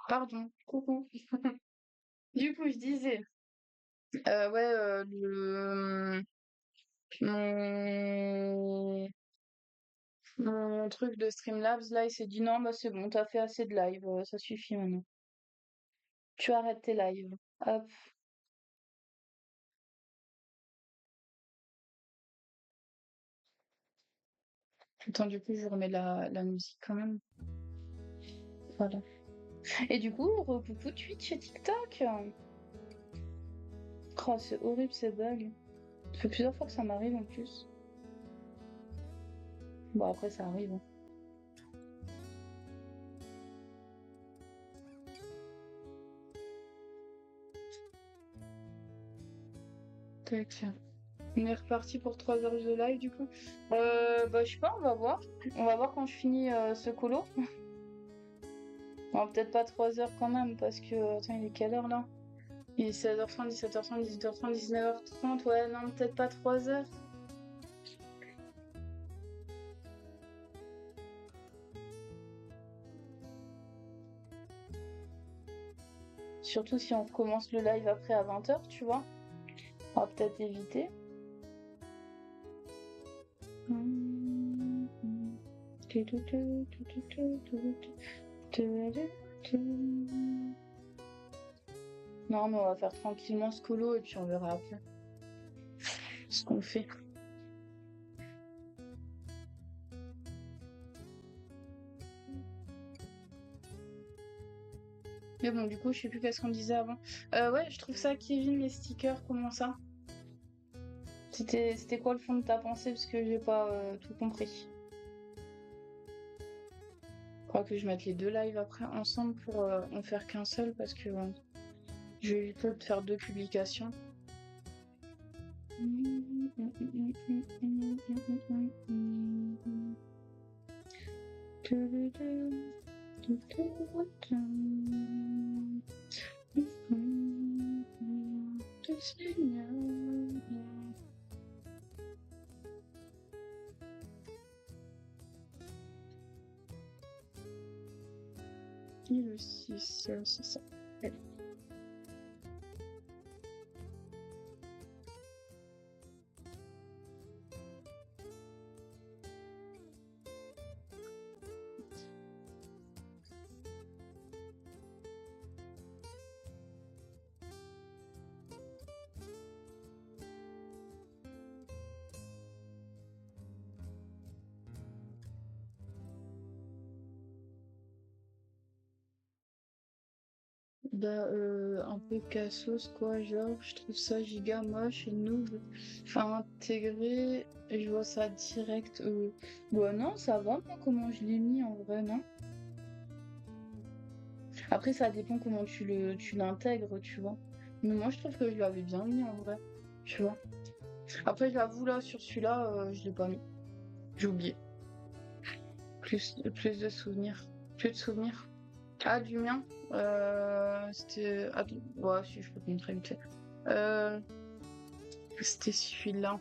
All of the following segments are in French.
Pardon, coucou. Du coup, je disais, ouais, mon, mon truc de Streamlabs, là, il s'est dit non, bah c'est bon, t'as fait assez de live, ça suffit maintenant. Tu arrêtes tes lives. Hop. Attends, du coup, je remets la musique quand même. Voilà. Et du coup, coucou Twitch et TikTok. Oh, c'est horrible ces bugs. Ça fait plusieurs fois que ça m'arrive en plus. Bon, après, ça arrive, hein. Tac. On est reparti pour 3 heures de live du coup. Bah je sais pas, on va voir. On va voir quand je finis ce colo. Bon, peut-être pas 3 heures quand même parce que... Attends, il est quelle heure là? Il est 16h30, 17h30, 18h30, 19h30. Ouais, non, peut-être pas 3 heures. Surtout si on commence le live après à 20h, tu vois. On va peut-être éviter. Non, mais on va faire tranquillement ce colo et puis on verra après ce qu'on fait. Mais bon, du coup, je sais plus qu'est-ce qu'on disait avant. Ouais, je trouve ça, Kevin, les stickers, comment ça? C'était quoi le fond de ta pensée? Parce que j'ai pas tout compris. Je crois que je mette les deux lives après ensemble pour en faire qu'un seul parce que je vais peut-être faire deux publications. Et le 6, c'est ça. Bah, un peu cassos, quoi, genre, je trouve ça giga moche et noob. Enfin, intégré, je vois ça direct. Bah non, ça va, moi, comment je l'ai mis, en vrai, non? Après, ça dépend comment tu l'intègres, tu vois. Mais moi, je trouve que je l'avais bien mis, en vrai, tu vois. Après, j'avoue, là, sur celui-là, je l'ai pas mis. J'ai oublié. Plus de souvenirs. Plus de souvenirs. Ah, du mien? C'était... Attends, ouais, si, je peux te montrer vite fait. Euh, C'était celui-là.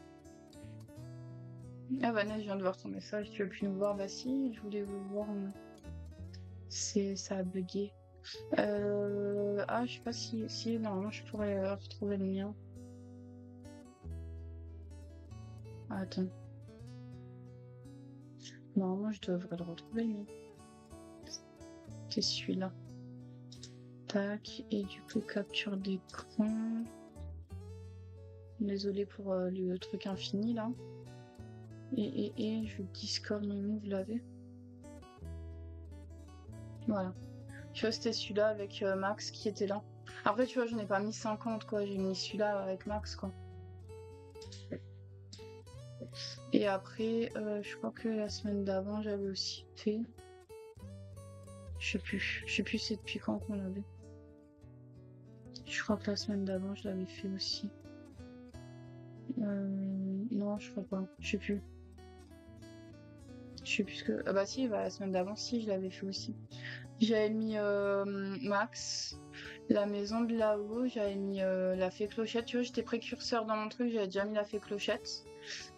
Ah, Vanessa, je viens de voir ton message. Tu veux plus nous voir? Bah si, je voulais vous voir. Ça a bugué. Ah, je sais pas si normalement je pourrais retrouver le mien. Ah, attends. Normalement, je devrais le retrouver, lui. C'est celui-là. Tac. Et du coup, capture d'écran. Désolée pour le truc infini, là. Et je Discord, non, vous l'avez. Voilà. Tu vois, c'était celui-là avec Max qui était là. Après, tu vois, je n'ai pas mis 50, quoi. J'ai mis celui-là avec Max, quoi. Et après, je crois que la semaine d'avant, j'avais aussi fait. Je sais plus. Je sais plus c'est depuis quand qu'on l'avait. Je crois que la semaine d'avant, je l'avais fait aussi. Non, je crois pas. Je sais plus. Je sais plus ce que. Ah bah si, bah, la semaine d'avant, si, je l'avais fait aussi. J'avais mis Max, la maison de là-haut, j'avais mis la fée clochette. Tu vois, j'étais précurseur dans mon truc, j'avais déjà mis la fée clochette.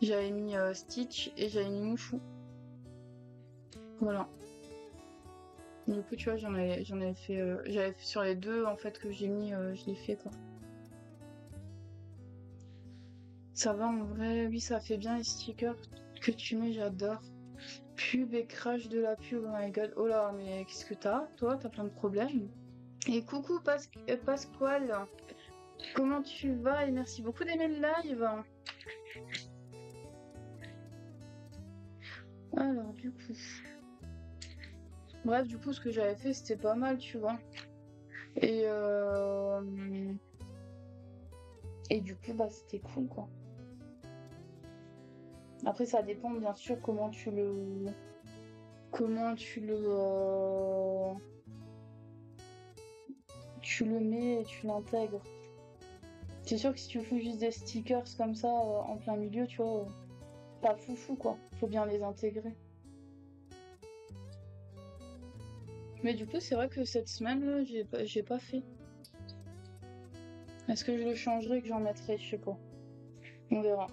J'avais mis Stitch et j'avais mis Mouchou. Voilà. Du coup, tu vois, j'en avais fait, j'avais fait sur les deux en fait que j'ai mis, je l'ai fait quoi. Ça va en vrai, oui, ça fait bien les stickers que tu mets, j'adore. Pub et crash de la pub, oh my god. Oh là, mais qu'est-ce que t'as? Toi, t'as plein de problèmes. Et coucou Pasquale, comment tu vas? Et merci beaucoup d'aimer le live. Alors, du coup. Bref, du coup, ce que j'avais fait, c'était pas mal, tu vois. Et, euh... Et du coup, bah, c'était cool, quoi. Après, ça dépend, bien sûr, comment tu le mets et tu l'intègres. C'est sûr que si tu fous juste des stickers comme ça en plein milieu, tu vois, pas foufou quoi. Faut bien les intégrer. Mais du coup, c'est vrai que cette semaine, là, j'ai pas fait. Est-ce que je le changerai, que j'en mettrai? Je sais pas. On verra.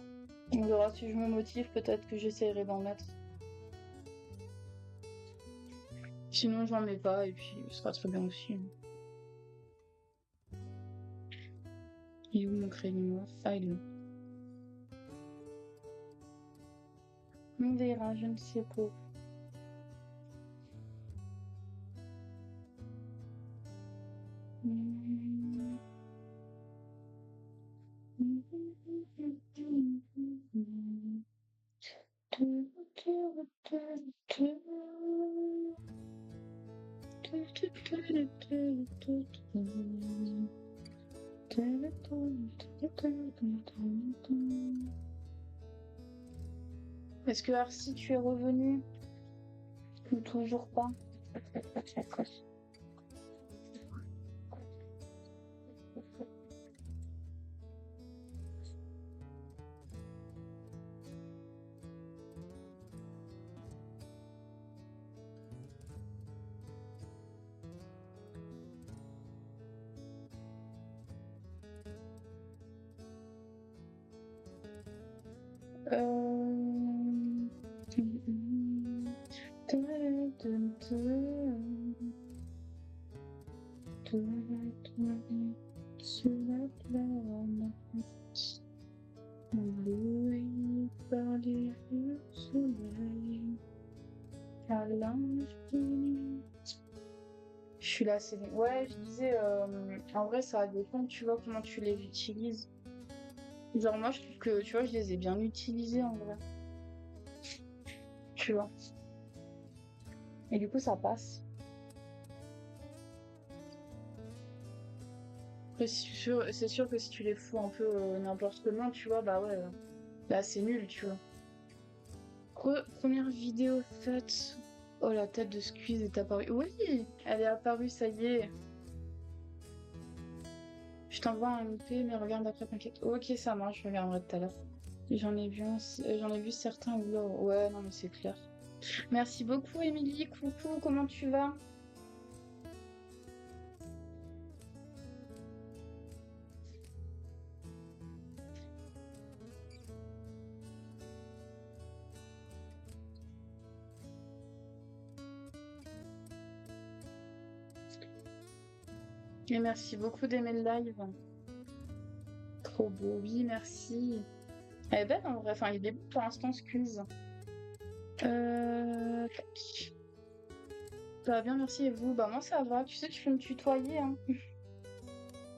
On verra si je me motive, peut-être que j'essaierai d'en mettre. Sinon, j'en mets pas et puis ce sera très bien aussi. Il est où mon crayon noir? Ah, il est là. On verra, je ne sais pas. Est-ce que Arcy, tu es revenu? Ou toujours pas? Sur la planète, ébloui par les vieux soleils, à l'infini. Je suis là, c'est bon. Ouais, je disais, en vrai, ça dépend, tu vois, comment tu les utilises. Genre, moi, je trouve que, tu vois, je les ai bien utilisés, en vrai. Tu vois. Et du coup, ça passe. Après, c'est sûr que si tu les fous un peu n'importe comment, tu vois, bah ouais, là, c'est nul, tu vois. Première vidéo faite. Oh, la tête de Squeeze est apparue. Oui, elle est apparue, ça y est. Je t'envoie un MP, mais regarde après, t'inquiète. Ok, ça marche, je regarderai tout à l'heure. J'en ai vu certains où là, ouais, non, mais c'est clair. Merci beaucoup, Émilie. Coucou, comment tu vas? Et merci beaucoup d'aimer le live. Trop beau, oui, merci. Elle est belle en vrai, enfin, il est beau pour l'instant, Squeeze. Tac. Ça va bien, merci. Et vous? Bah, moi, ça va. Tu sais, tu peux me tutoyer, hein.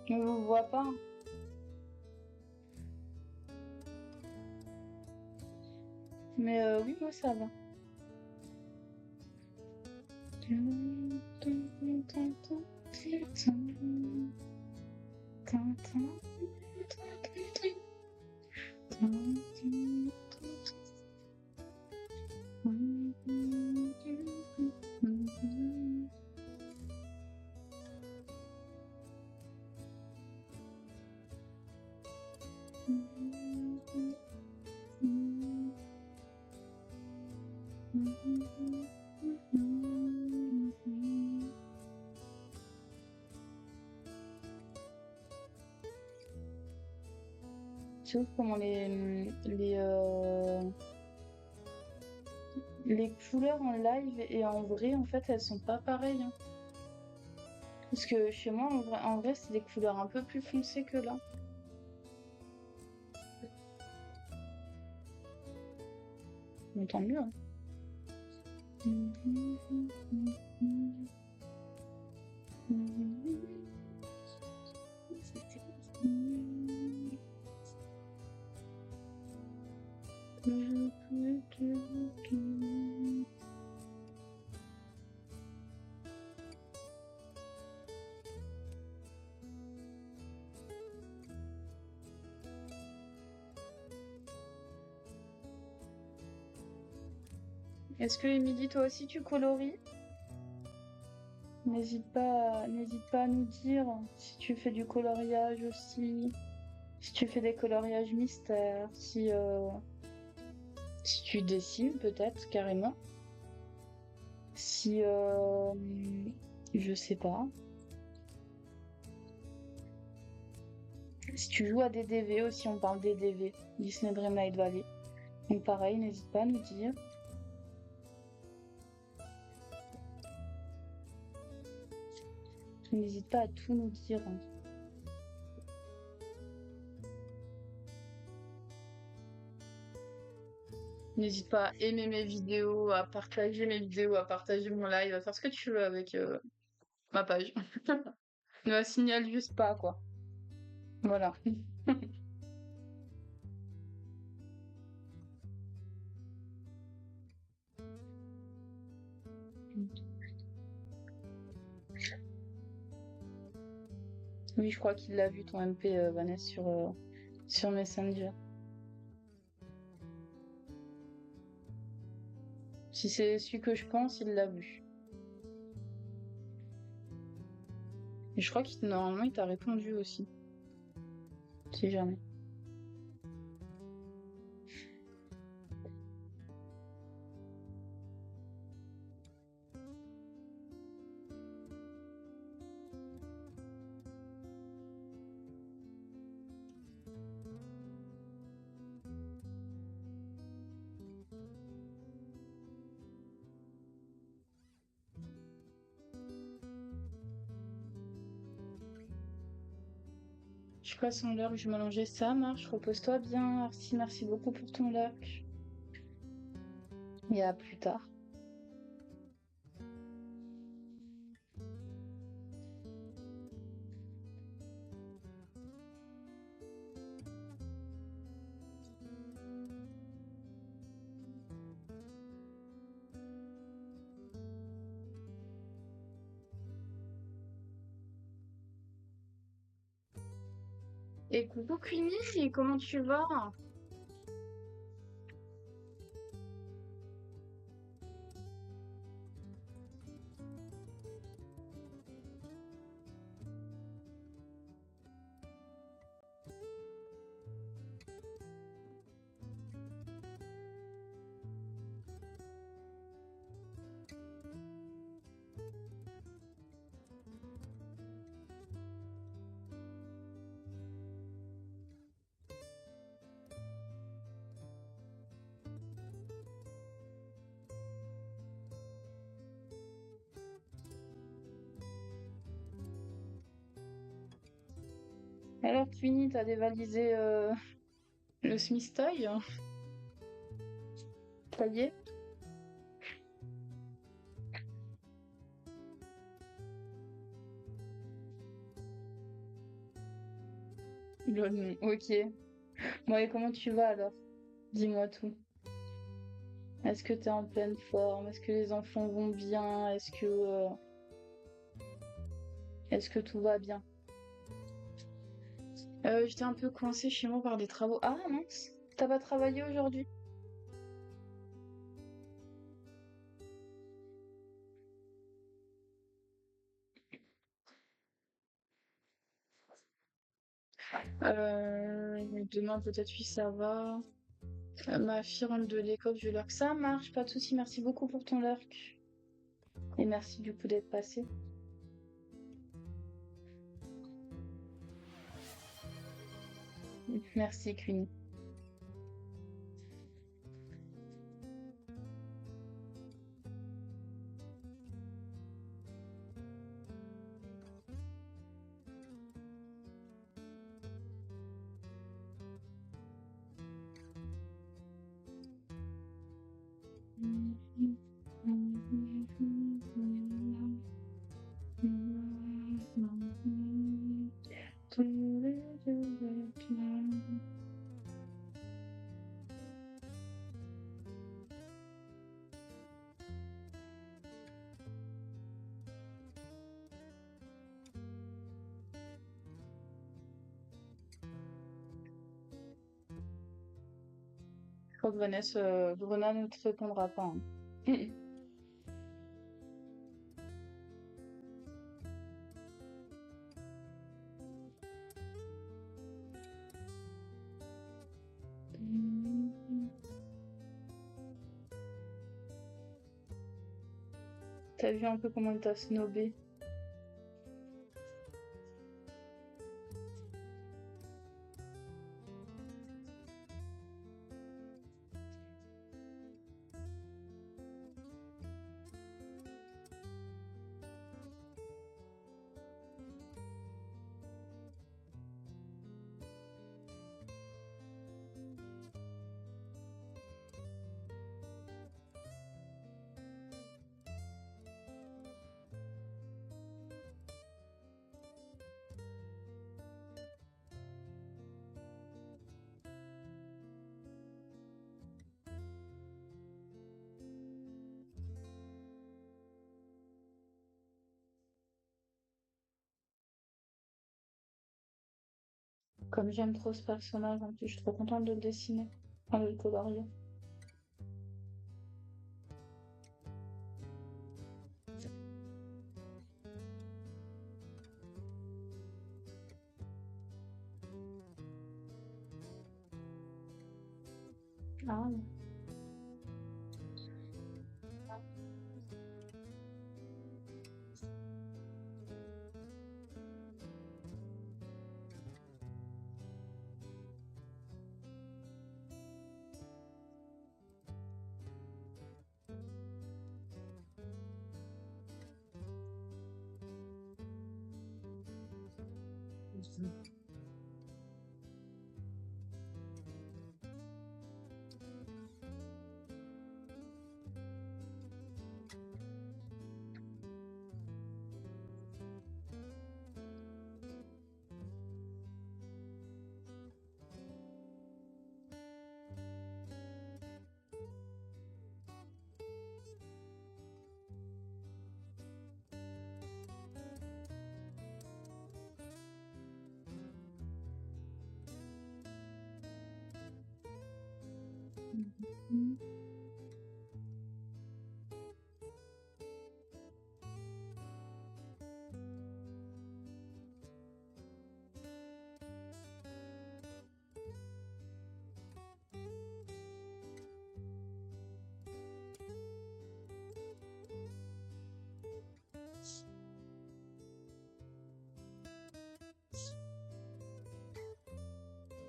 On ne vous voit pas. Mais oui, moi, ça va. Tu vois comment Les couleurs en live et en vrai, en fait, elles sont pas pareilles, hein. Parce que chez moi, en vrai, c'est des couleurs un peu plus foncées que là. Mais tant mieux, hein. Est-ce que Émilie, toi aussi, tu colories? N'hésite pas à nous dire si tu fais du coloriage aussi, si tu fais des coloriages mystères, si tu dessines peut-être carrément, si je sais pas, si tu joues à des DV aussi, on parle des DV, Disney Dreamlight Valley. Donc pareil, n'hésite pas à nous dire. N'hésite pas à tout nous dire, hein. N'hésite pas à aimer mes vidéos, à partager mes vidéos, à partager mon live, à faire ce que tu veux avec ma page. Ne la signale juste pas, quoi. Voilà. Oui, je crois qu'il l'a vu ton MP, Vanessa, sur Messenger. Si c'est celui que je pense, il l'a vu. Et je crois qu'il normalement il t'a répondu aussi. Si jamais. Je passe en l'heure, je vais m'allonger, ça marche. Repose-toi bien. Merci beaucoup pour ton lurk. Et à plus tard. Et coucou Queenie, comment tu vas? Alors Queenie, t'as dévalisé le Smith-Toy? Ça y est? Ok. Bon, et comment tu vas alors? Dis-moi tout. Est-ce que t'es en pleine forme? Est-ce que les enfants vont bien? Est-ce que tout va bien? J'étais un peu coincée chez moi par des travaux. Ah mince, t'as pas travaillé aujourd'hui? Demain peut-être oui ça va. Ma fille rentre de l'école, je lurk. Ça marche, pas de souci. Merci beaucoup pour ton lurk. Et merci du coup d'être passé. Merci Queenie. Je crois que Vanessa, Bruna ne te répondra pas, hein. T'as vu un peu comment il t'a snobé? Comme j'aime trop ce personnage, en plus, je suis trop contente de le dessiner. Enfin, de le colorier.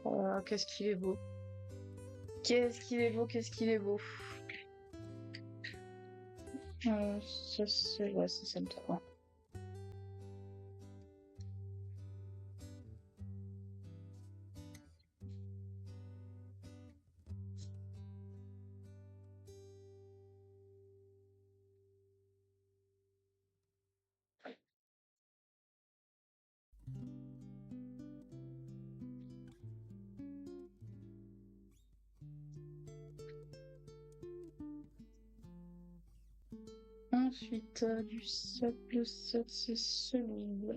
Ah, qu'est-ce qu'il est beau. Qu'est-ce qu'il est beau, qu'est-ce qu'il est beau. Ça, c'est... Ouais, ça me trop. Ensuite, du sable, ça, c'est celui-là.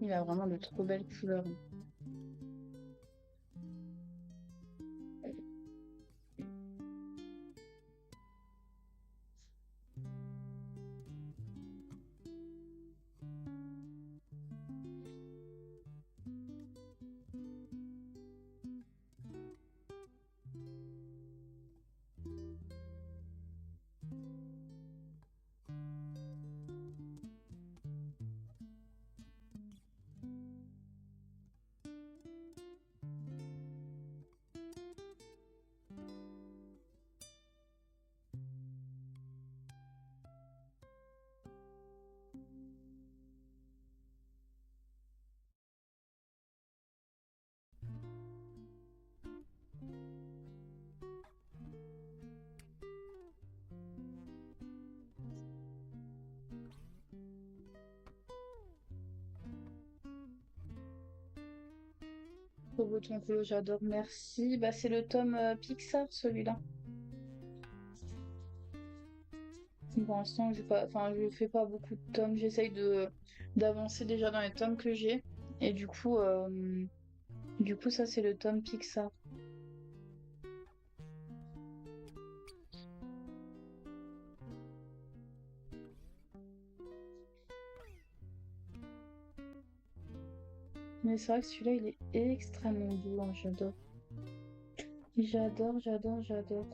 Il a vraiment de trop belles couleurs. Trop beau ton colo, j'adore, merci. Bah, c'est le tome Pixar, celui-là. Pour l'instant, je fais pas beaucoup de tomes. J'essaye de d'avancer déjà dans les tomes que j'ai. Et du coup, ça, c'est le tome Pixar. Mais c'est vrai que celui-là, il est extrêmement beau, hein, j'adore. J'adore, j'adore, j'adore.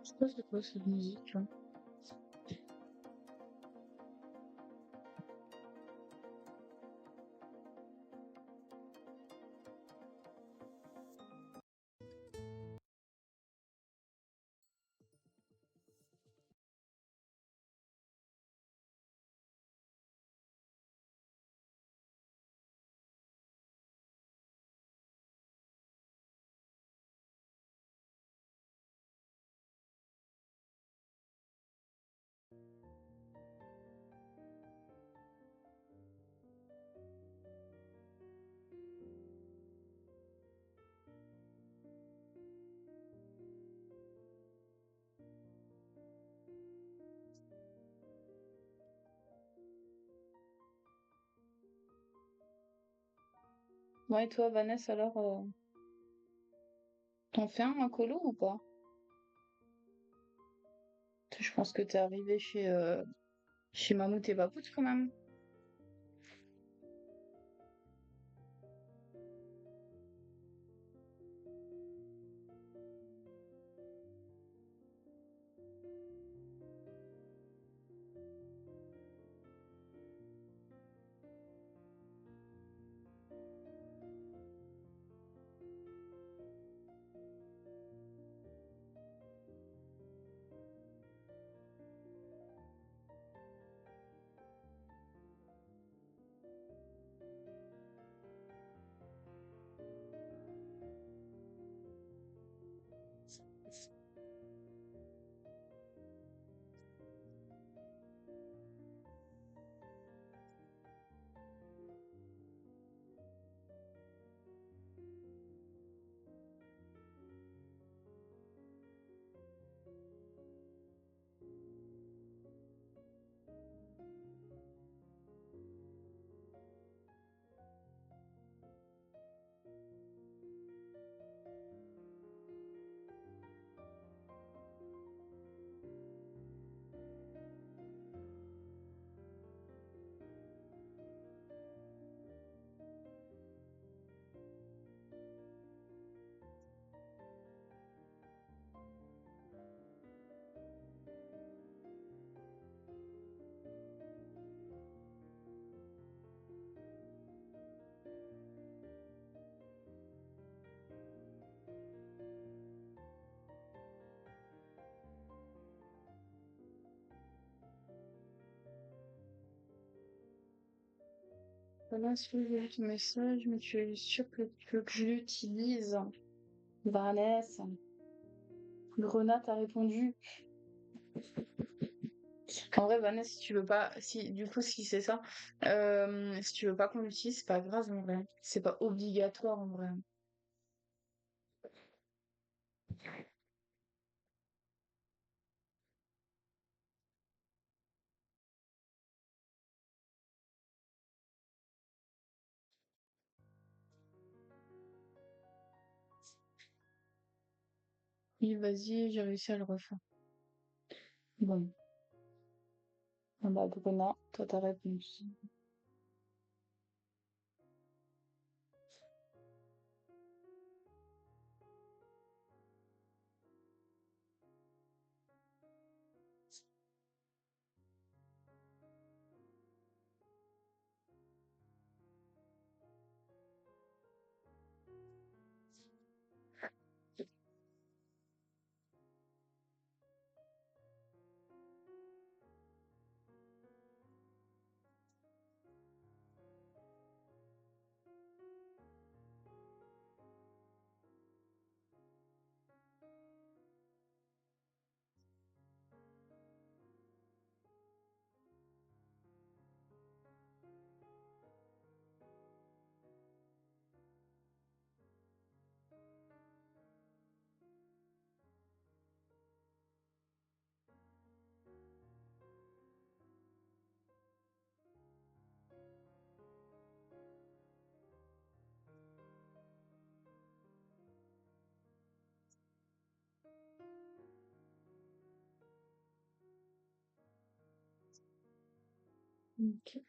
Je sais pas c'est quoi cette musique, là. Ouais, et toi, Vanessa, alors, t'en fais un colo ou pas? Je pense que t'es arrivé chez Mammouth et Papout quand même. Voilà, si j'ai vu ton message, mais tu es sûr que tu veux que je l'utilise? Vanessa, Grenat t'a répondu. En vrai, Vanessa, si tu veux pas, si du coup, si c'est ça, si tu veux pas qu'on l'utilise, c'est pas grave en vrai. C'est pas obligatoire en vrai. Oui, vas-y, j'ai réussi à le refaire. Bon, ah bah, Grenat, toi ta réponse. Ok.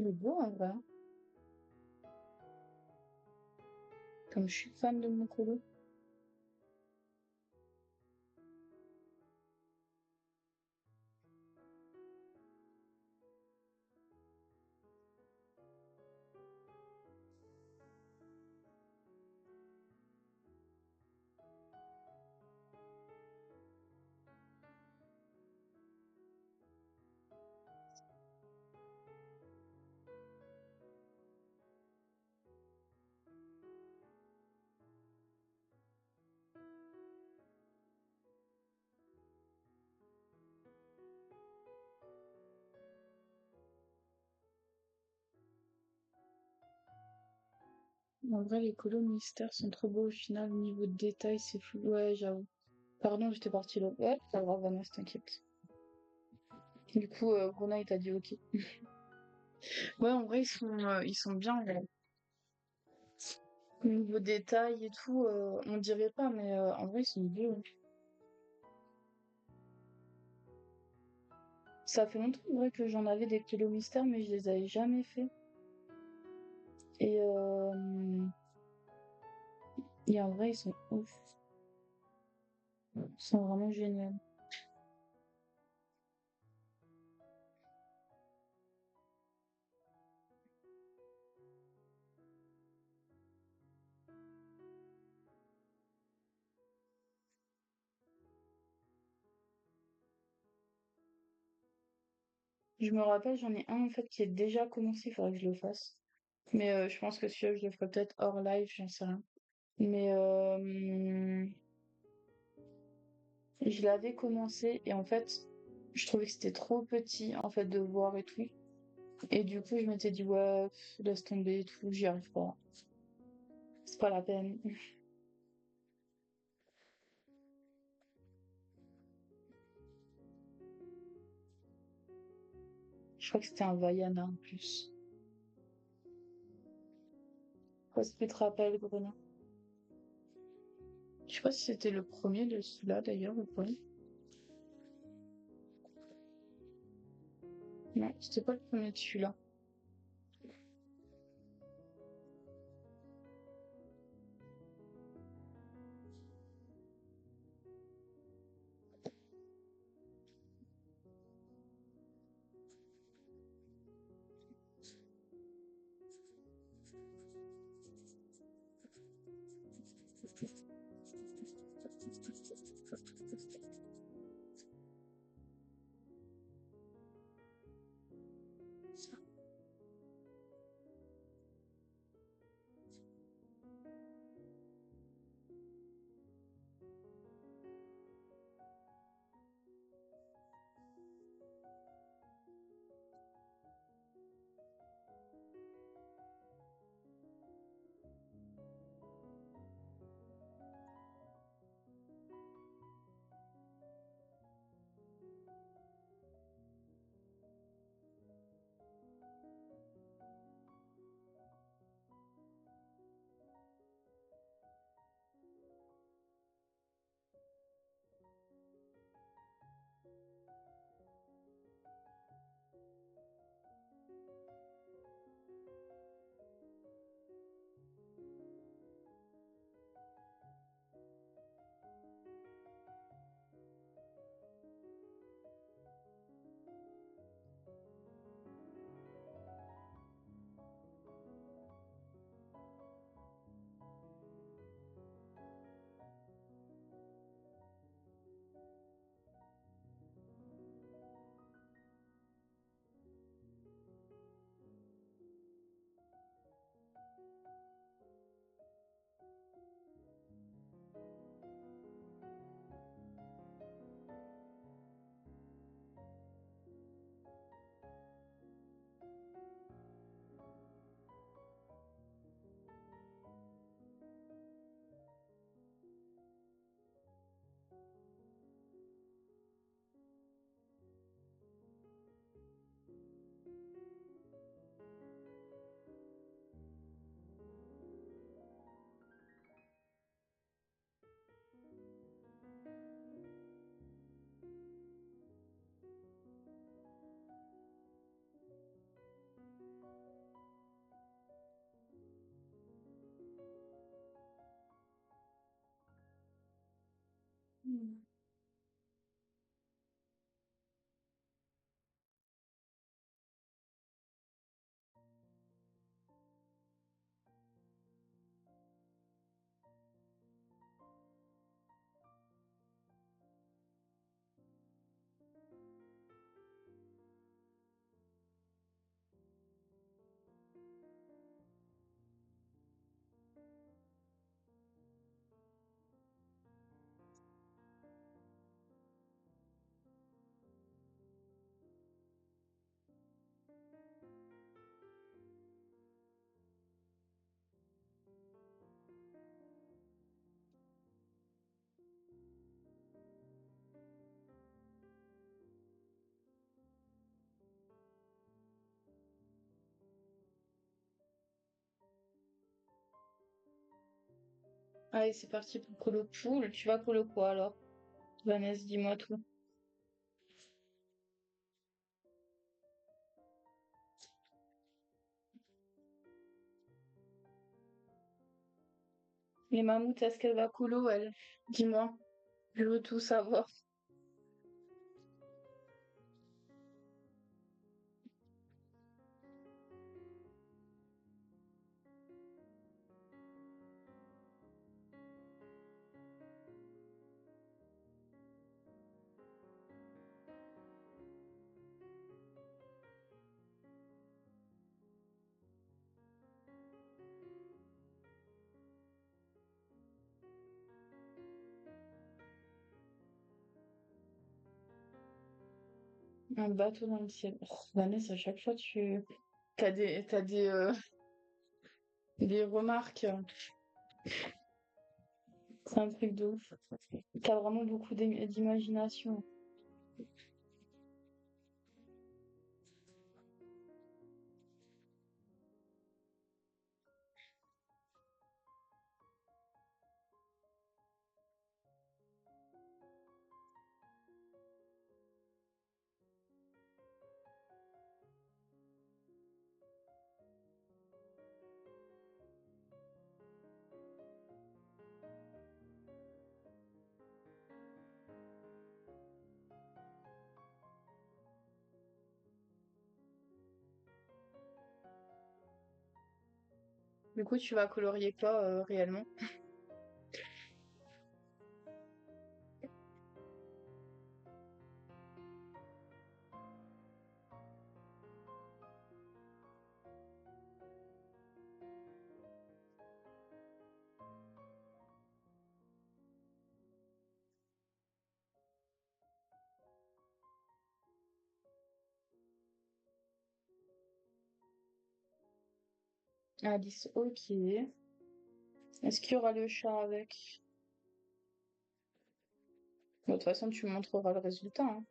Il est beau en vrai. Comme je suis fan de mon colo. En vrai, les colos mystères sont trop beaux au final. Au niveau de détail, c'est fou. Ouais, j'avoue. Pardon, j'étais partie là. Ouais, pas grave, Vanessa, t'inquiète. Du coup, Bruna, il t'a dit ok. Ouais, en vrai, ils sont bien. Ouais. Au niveau détail et tout, on dirait pas, mais en vrai, ils sont beaux. Hein. Ça fait longtemps, en vrai, que j'en avais des colos mystères, mais je les avais jamais fait. Et, et en vrai, ils sont ouf. Ils sont vraiment géniaux. Je me rappelle, j'en ai un en fait qui est déjà commencé, il faudrait que je le fasse. Mais je pense que celui-là, je le ferai peut-être hors live, j'en sais rien. Mais je l'avais commencé et en fait, je trouvais que c'était trop petit en fait de voir et tout. Et du coup, je m'étais dit, ouais, laisse tomber et tout, j'y arrive pas. C'est pas la peine. Je crois que c'était un Vaiana en plus. Est-ce que tu te rappelles, Bruno? Je sais pas si c'était le premier de celui-là d'ailleurs ou pas. Non, c'était pas le premier de celui-là. Hmm. Allez, c'est parti pour Colo Pool. Tu vas Colo quoi alors? Vanessa, dis-moi tout. Les mammouths, est-ce qu'elle va Colo, elle? Dis-moi. Je veux tout savoir. Un bateau dans le ciel. Oh, Vanessa, à chaque fois, t'as des remarques. C'est un truc de ouf. T'as vraiment beaucoup d'imagination. Du coup, tu vas colorier quoi réellement? Alice, ok. Est-ce qu'il y aura le chat avec? Bon, de toute façon, tu me montreras le résultat, hein.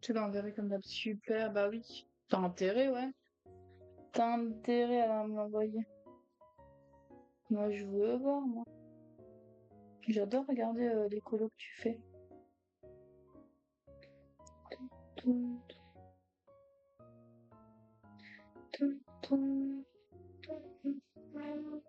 Tu l'enverrais comme d'hab. Super, bah oui. T'as intérêt, ouais. T'as intérêt à me l'envoyer. Moi, je veux voir, moi. J'adore regarder les colos que tu fais. Toum, toum, toum, toum, toum.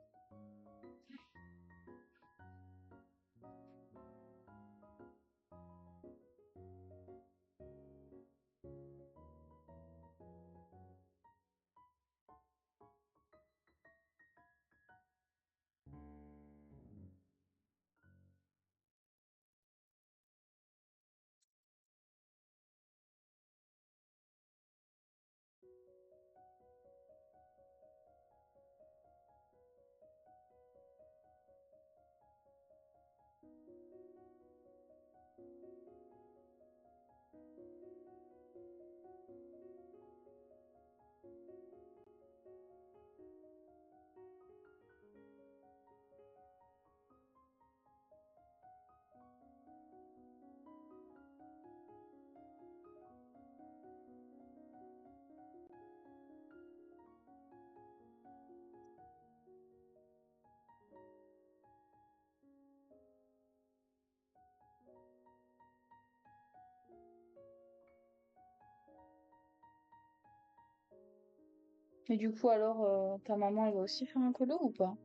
Et du coup, alors, ta maman, elle va aussi faire un colo ou pas?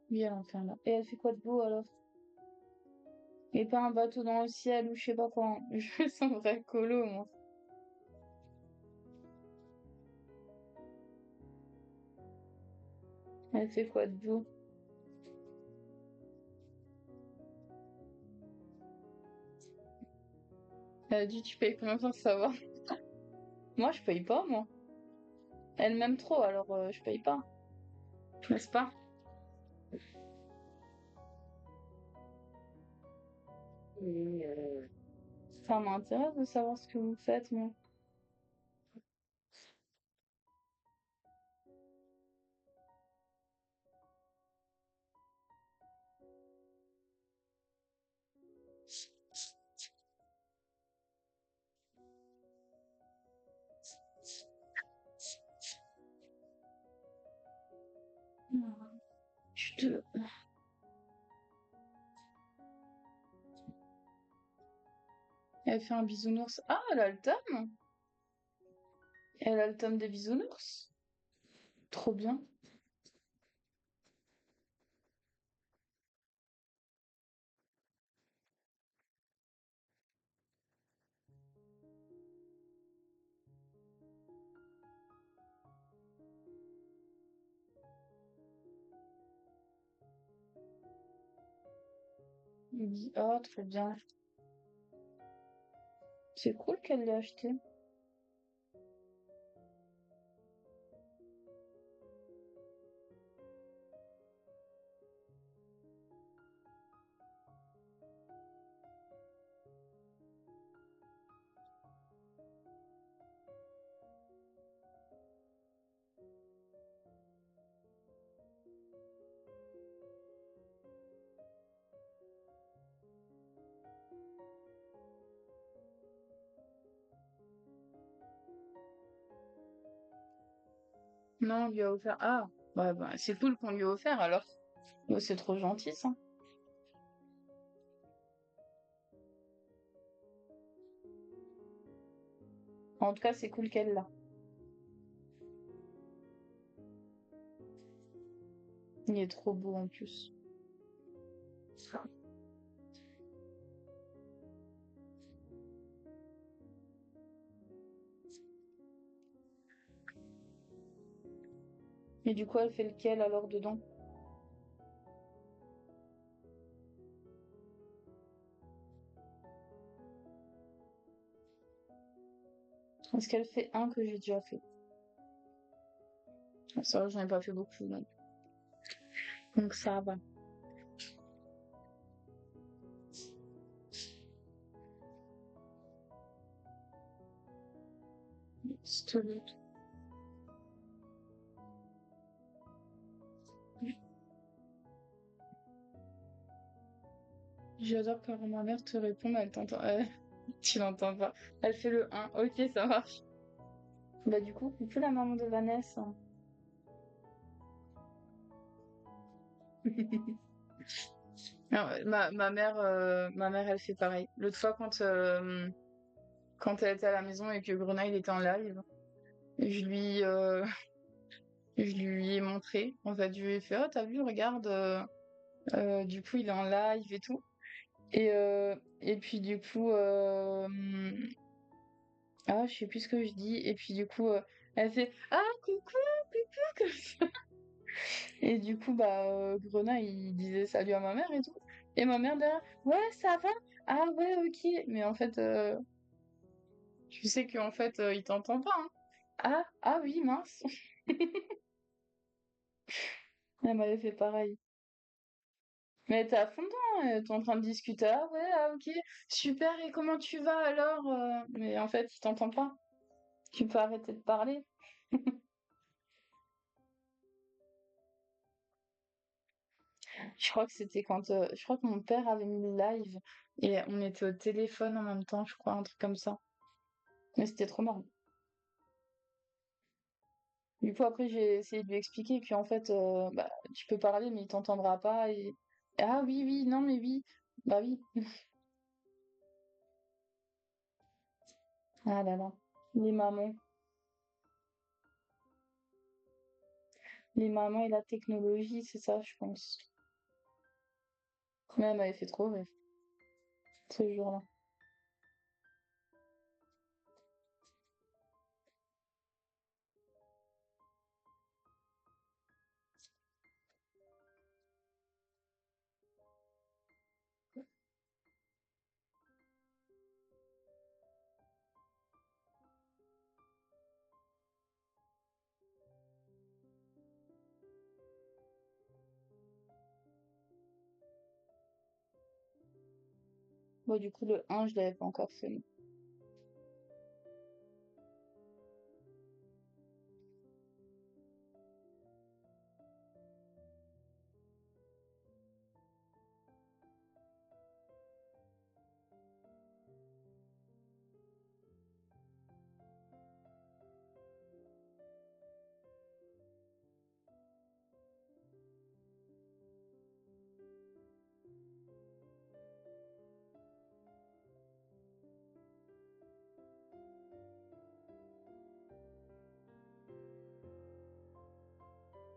Oui, elle en fait un là. Et elle fait quoi de beau alors? Et pas un bateau dans le ciel ou je sais pas quoi, hein. Je veux son vrai colo, moi. Elle fait quoi de beau? Elle a dit, tu payes combien sans savoir? Moi, je paye pas, moi. Elle m'aime trop, alors je paye pas. N'est-ce pas? Ça m'intéresse de savoir ce que vous faites, moi. Je te... Elle fait un bisounours. Ah, elle a le tome. Elle a le tome des bisounours. Trop bien. Oh, trop bien. C'est cool qu'elle l'ait acheté. Non, on lui a offert. Ah, ouais, bah, c'est cool qu'on lui a offert alors. Oh, c'est trop gentil ça. En tout cas, c'est cool qu'elle l'a. Il est trop beau en plus. Et du coup, elle fait lequel alors dedans? Est-ce qu'elle fait un que j'ai déjà fait? Ça, va, j'en ai pas fait beaucoup, donc ça va. C'est- J'adore quand ma mère te répond, mais elle t'entend. Tu l'entends pas. Elle fait le un. Ok, ça marche. Bah, du coup, coucou la maman de Vanessa. Non, ma mère, elle fait pareil. L'autre fois, quand elle était à la maison et que Grenaille était en live, je lui, euh, je lui ai montré. En fait, je lui ai fait, oh, t'as vu, regarde. Du coup, il est en live et tout. Et puis, du coup, ah, je sais plus ce que je dis. Et puis, du coup, elle fait, ah, coucou, coucou, comme ça. Et du coup, bah, Grenat, il disait salut à ma mère et tout. Et ma mère derrière, ouais, ça va? Ah, ouais, ok. Mais en fait, tu sais qu'en fait, il t'entend pas, hein. Ah oui, mince. Elle m'avait fait pareil. Mais t'es à fond dedans, t'es en train de discuter. Ah ouais, ah ok, super, et comment tu vas alors? Mais en fait, il t'entend pas. Tu peux arrêter de parler. Je crois que c'était quand. Je crois que mon père avait mis le live et on était au téléphone en même temps, je crois, un truc comme ça. Mais c'était trop marrant. Du coup, après, j'ai essayé de lui expliquer qu'en fait, bah, tu peux parler, mais il t'entendra pas. Ah oui, oui, non, mais oui. Bah oui. Ah là là. Les mamans. Les mamans et la technologie, c'est ça, je pense. Mais elle m'avait fait trop rire ce jour-là. Bon, du coup, le un je l'avais pas encore fait.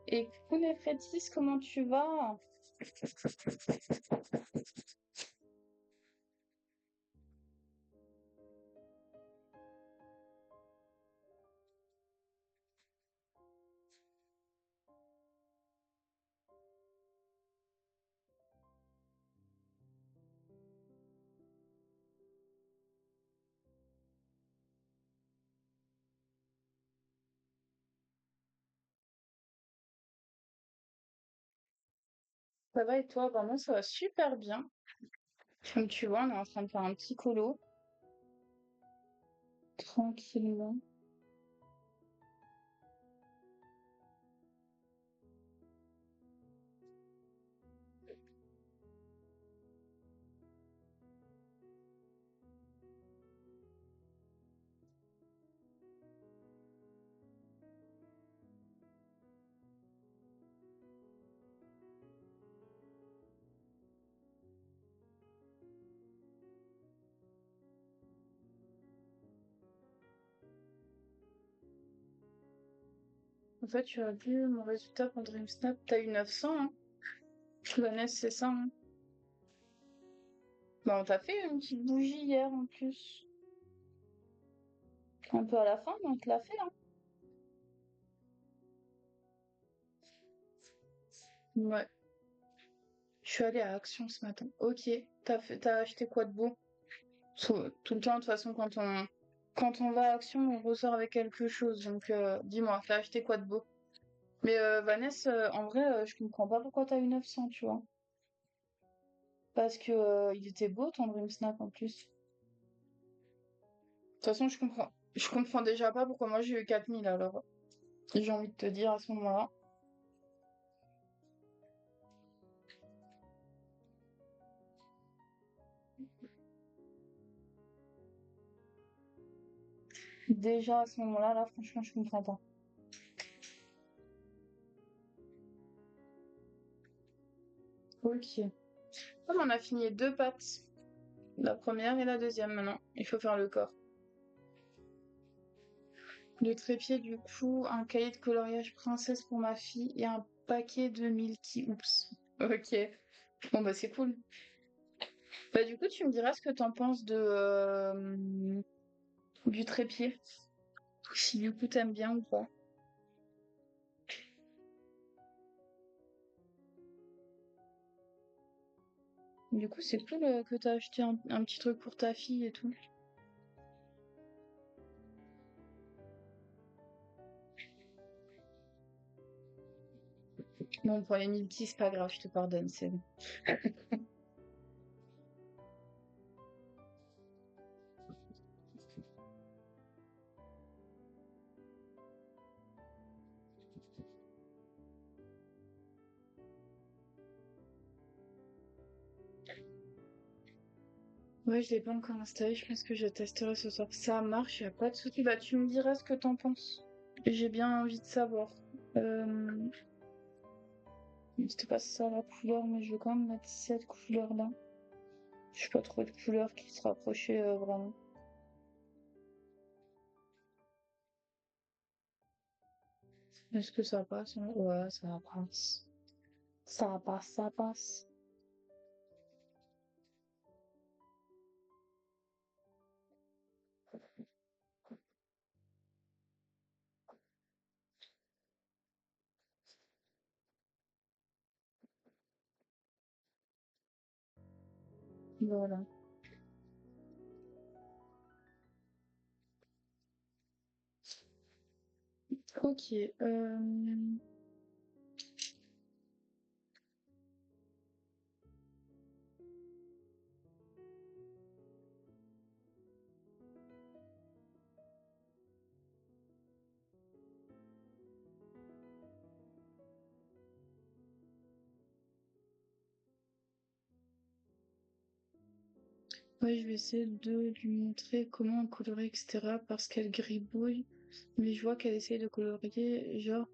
Et coucou Néphrétis, comment tu vas? Ça va et toi? Bah moi, ça va super bien. Comme tu vois, on est en train de faire un petit colo, tranquillement. En fait, tu as vu mon résultat pour DreamSnap. T'as eu 900, hein? Vanessa, c'est ça, hein? Bah, on t'a fait une petite bougie hier en plus. Un peu à la fin, mais on te l'a fait, hein? Ouais. Je suis allée à Action ce matin. Ok. T'as acheté quoi de beau? Tout le temps, de toute façon, quand on va à Action, on ressort avec quelque chose. Donc, dis-moi, t'as acheté quoi de beau? Mais Vanessa, en vrai, je comprends pas pourquoi t'as eu 900, tu vois. Parce que il était beau ton Dream Snap en plus. De toute façon, je comprends. Je comprends déjà pas pourquoi moi j'ai eu 4000 alors. J'ai envie de te dire à ce moment-là. Déjà à ce moment-là, là, franchement, je comprends pas. Ok. Comme on a fini deux pattes. La première et la deuxième maintenant. Il faut faire le corps. Le trépied, du coup, un cahier de coloriage princesse pour ma fille et un paquet de Milky Oops. Ok. Bon, bah, c'est cool. Bah, du coup, tu me diras ce que t'en penses du trépied. Si du coup t'aimes bien ou pas. Du coup, c'est cool que t'as acheté un petit truc pour ta fille et tout. Bon, pour les Milky, c'est pas grave, je te pardonne, c'est bon. Ouais, je l'ai pas encore installé, je pense que je testerai ce soir. Ça marche, y a pas de souci. Bah, tu me diras ce que t'en penses. J'ai bien envie de savoir. Euh... C'était pas ça la couleur, mais je vais quand même mettre cette couleur-là. Je sais pas trop de couleurs qui se rapprochaient vraiment. Est-ce que ça passe, hein? Ouais, ça passe. Ça passe, ça passe. Voilà. Ok. Ouais, je vais essayer de lui montrer comment colorer, etc. parce qu'elle gribouille. Mais je vois qu'elle essaye de colorier. Genre,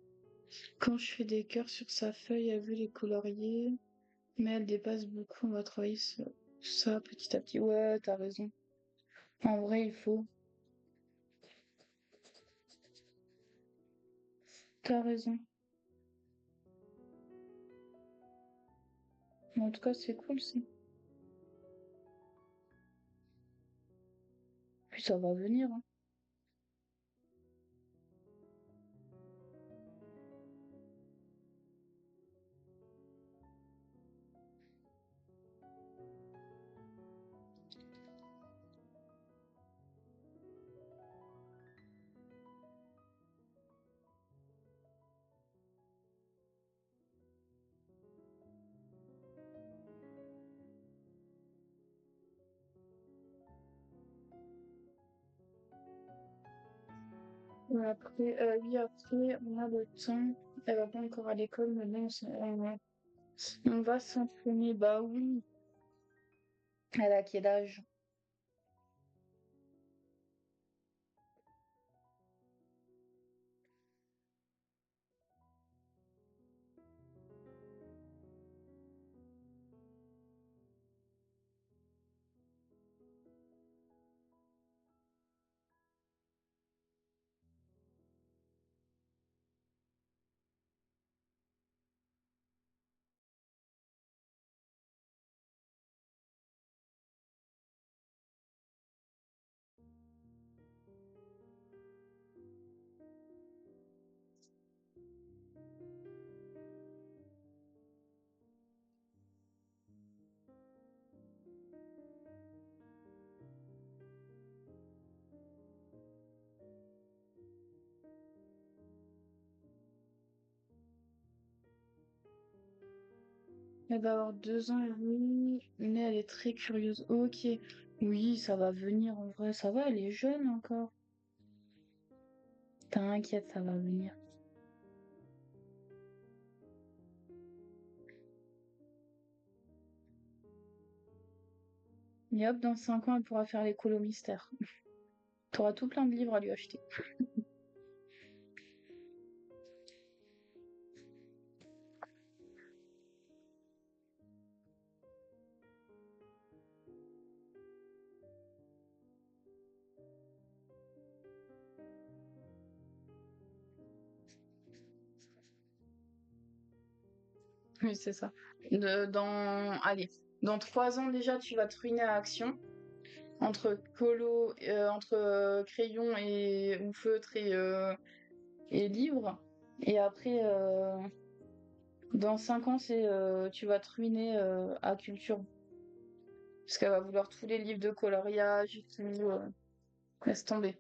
quand je fais des cœurs sur sa feuille, elle veut les colorier. Mais elle dépasse beaucoup. On va travailler sur ça petit à petit. Ouais, t'as raison. En vrai, il faut. T'as raison. Mais en tout cas, c'est cool, ça. Puis ça va venir, hein. Ouais, après, oui, après, on a le temps. Elle va pas encore à l'école, mais là, on va s'entraîner. Bah oui. Elle a quel âge? Elle va avoir 2 ans et demi, mais elle est très curieuse. Ok. Oui, ça va venir en vrai. Ça va, elle est jeune encore. T'inquiète, ça va venir. Et hop, dans 5 ans, elle pourra faire les colos mystères. T'auras tout plein de livres à lui acheter. Oui, c'est ça. Allez, dans 3 ans déjà, tu vas te ruiner à Action. Entre crayon et ou feutre et livre. Et après, dans 5 ans, tu vas te ruiner à Culture. Parce qu'elle va vouloir tous les livres de coloriage et tout. Laisse tomber.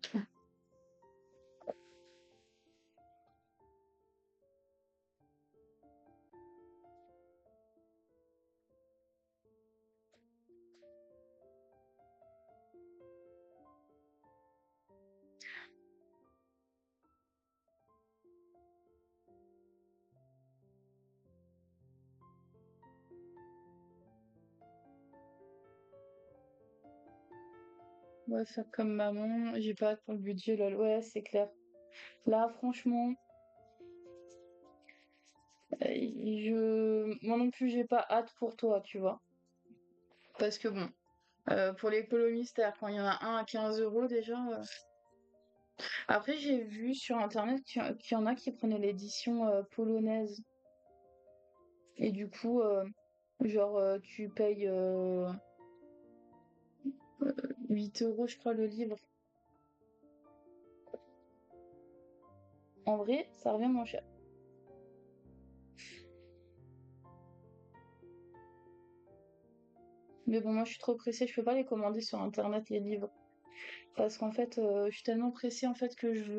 Ouais, faire comme maman. J'ai pas hâte pour le budget, lol. Ouais, c'est clair. Là, franchement, moi non plus, j'ai pas hâte pour toi, tu vois. Parce que bon, pour les colos mystères, quand il y en a un à 15 euros déjà. Après, j'ai vu sur internet qu'il y en a qui prenaient l'édition polonaise. Et du coup, genre, tu payes 8 euros, je crois, le livre. En vrai, ça revient moins cher. Mais bon, moi, je suis trop pressée, je peux pas les commander sur internet, les livres. Parce qu'en fait, je suis tellement pressée, en fait, que je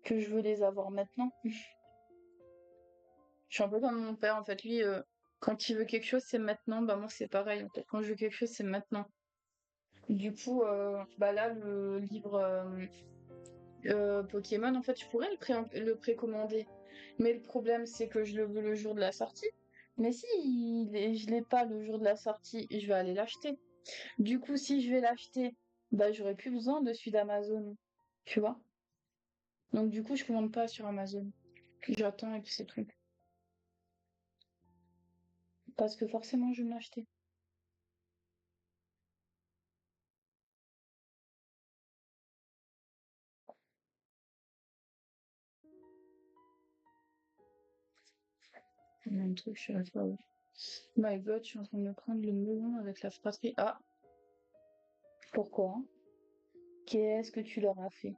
veux les avoir maintenant. Je suis un peu comme mon père, en fait. Lui, quand il veut quelque chose, c'est maintenant. Bah, moi, c'est pareil. En fait, quand je veux quelque chose, c'est maintenant. Du coup, bah là, le livre Pokémon, en fait, je pourrais le précommander. Mais le problème, c'est que je le veux le jour de la sortie. Mais si je l'ai pas le jour de la sortie, je vais aller l'acheter. Du coup, si je vais l'acheter, bah j'aurai plus besoin de celui d'Amazon. Tu vois? Donc du coup, je commande pas sur Amazon. J'attends et puis c'est tout. Parce que forcément, je vais me l'acheter. Il y a un truc, je suis à la fois. My God, je suis en train de me prendre le melon avec la fratrie. Ah, pourquoi? Qu'est-ce que tu leur as fait?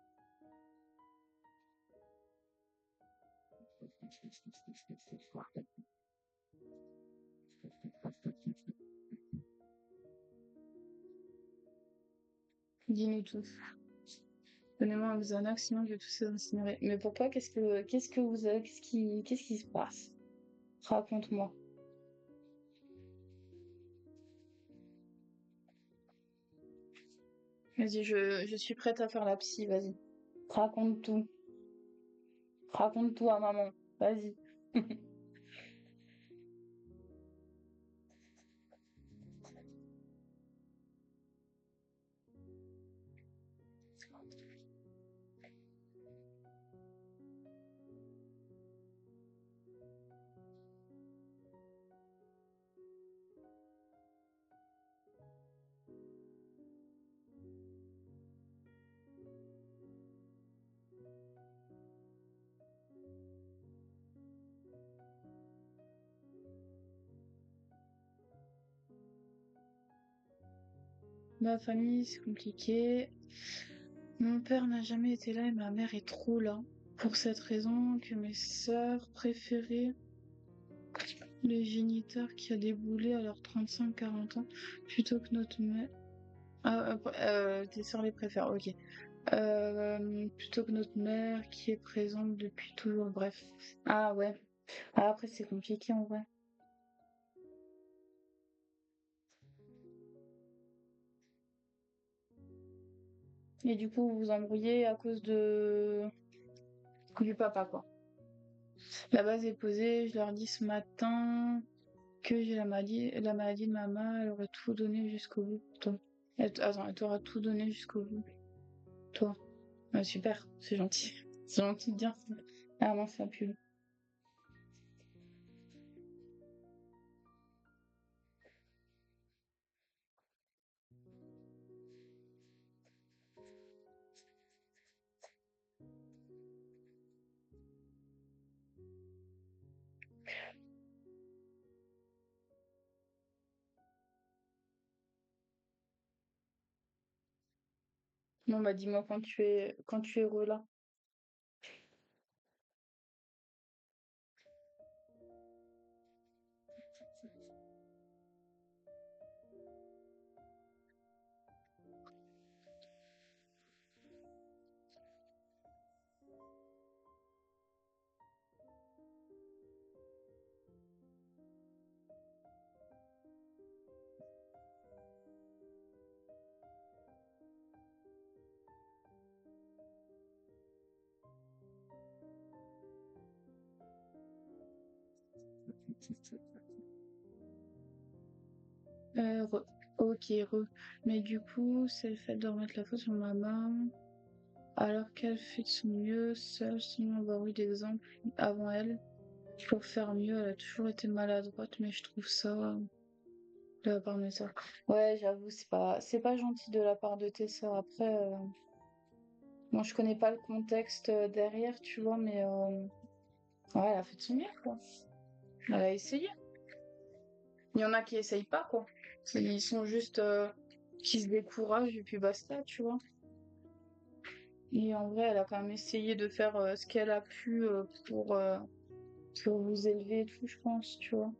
Dis-nous tout. Donnez-moi un Xanax, sinon je vais tous les incinérer. Mais pourquoi? Qu'est-ce que vous avez? Qu'est-ce qui se passe? Raconte-moi. Vas-y, je suis prête à faire la psy, vas-y. Raconte tout. Raconte tout à maman. Vas-y. Ma famille, c'est compliqué. Mon père n'a jamais été là et ma mère est trop là. Pour cette raison que mes sœurs préféraient le géniteur qui a déboulé à leurs 35-40 ans plutôt que notre mère. Ah, tes sœurs les préfèrent, ok. Plutôt que notre mère qui est présente depuis toujours, bref. Ah ouais. Ah, après, c'est compliqué en vrai. Et du coup, vous vous embrouillez à cause du papa, quoi. La base est posée, je leur dis ce matin que j'ai la maladie de maman, elle aurait tout donné jusqu'au bout pour toi. Attends, elle t'aura tout donné jusqu'au bout, toi. Ouais, super, c'est gentil. C'est gentil de dire ça. Ah non, ça pue. Non, bah dis-moi quand tu es heureux là. Re. Ok, re. Mais du coup, c'est le fait de remettre la faute sur ma maman, alors qu'elle fait de son mieux, seule, sans avoir eu d'exemple avant elle. Pour faire mieux, elle a toujours été maladroite, mais je trouve ça de la part de mes sœurs. Ouais, j'avoue, c'est pas gentil de la part de tes sœurs. Après, moi, je connais pas le contexte derrière, tu vois, mais ouais, elle a fait de son mieux, quoi. Elle a essayé. Il y en a qui essayent pas, quoi. Ils sont juste qui se découragent et puis basta, tu vois. Et en vrai, elle a quand même essayé de faire ce qu'elle a pu pour vous élever et tout, je pense, tu vois.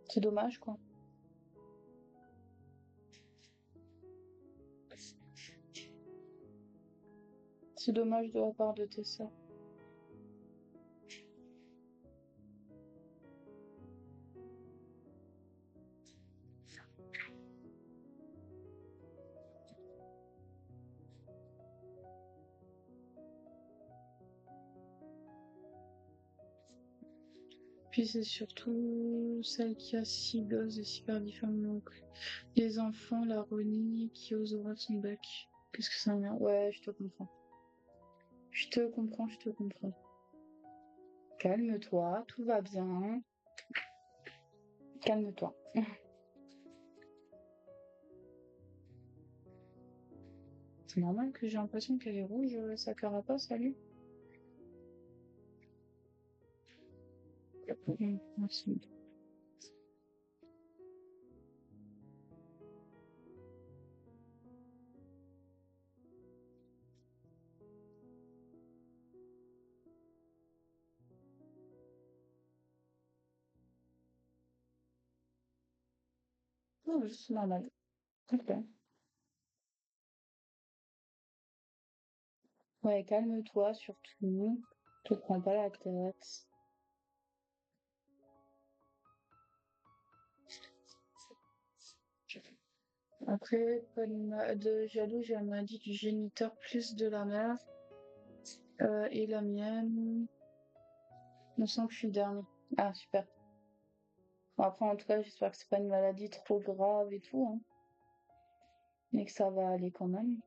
C'est dommage, quoi. C'est dommage de la part de tes sœurs. Puis c'est surtout celle qui a 6 gosses et super différents. Les enfants, la Ronnie qui ose ouvrir son bec. Qu'est-ce que ça veut dire? Ouais, je te comprends. Je te comprends, je te comprends. Calme-toi, tout va bien. Calme-toi. C'est normal que j'ai l'impression qu'elle est rouge, sa carapace, salut. Merci. Oh, c'est normal. Ok. Ouais, calme-toi surtout. Te prends pas la tête. Après, de jaloux, j'ai m'a dit du géniteur plus de la mère. Et la mienne, il me semble que je suis dernier. Ah, super. Bon, après, en tout cas, j'espère que c'est pas une maladie trop grave et tout, hein, mais que ça va aller quand même.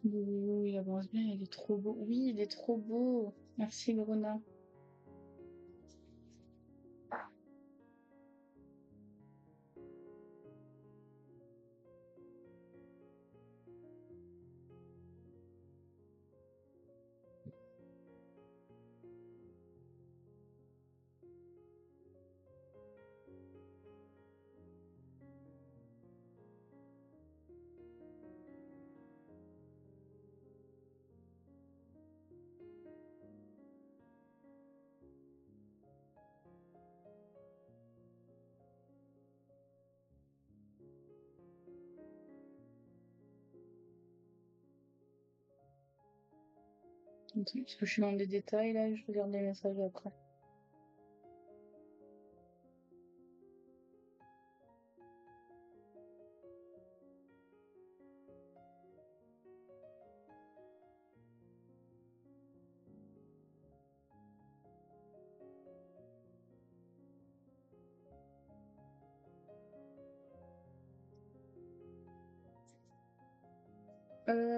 Oui, oui, oui, il avance bien, il est trop beau. Oui, il est trop beau. Merci, Bruna. Attends, parce que je suis dans les détails là, je regarde les messages après.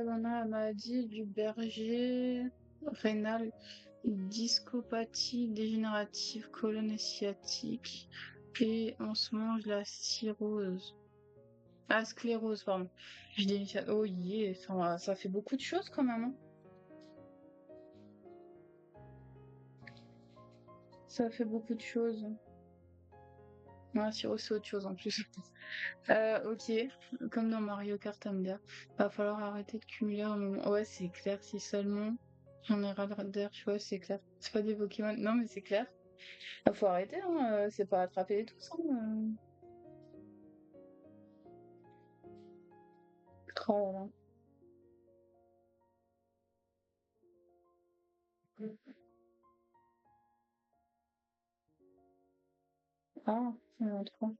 On a la maladie du berger rénal, discopathie dégénérative colonne sciatique et on se mange la cirrhose. Ah, sclérose, pardon. Je dis, oh yeah, enfin, ça fait beaucoup de choses quand même, hein. Ça fait beaucoup de choses. Ouais, cirrhose, c'est autre chose en plus. Ok, comme dans Mario Kart, t'aimes bien. Va falloir arrêter de cumuler un moment. Ouais, c'est clair, si seulement j'en ai ras d'air, tu vois, c'est clair. C'est pas des Pokémon. Non, mais c'est clair. Faut arrêter, hein, c'est pas attraper les tous, hein. Oh là là. Ah, il y en a trop.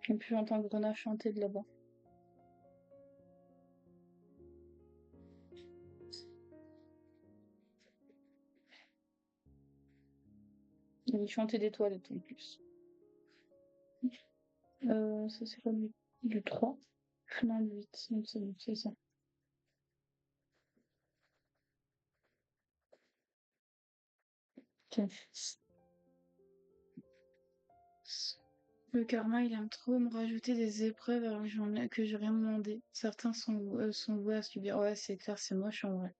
Et puis j'entends Grenat chanter de là-bas. Il chantait des toilettes en plus. Ça c'est pas du 3. Non, le 8, donc c'est bon, c'est ça. Ok. Le karma, il aime trop me rajouter des épreuves alors que j'ai rien demandé. Certains sont voués à subir. Ouais, c'est clair, c'est moche en vrai.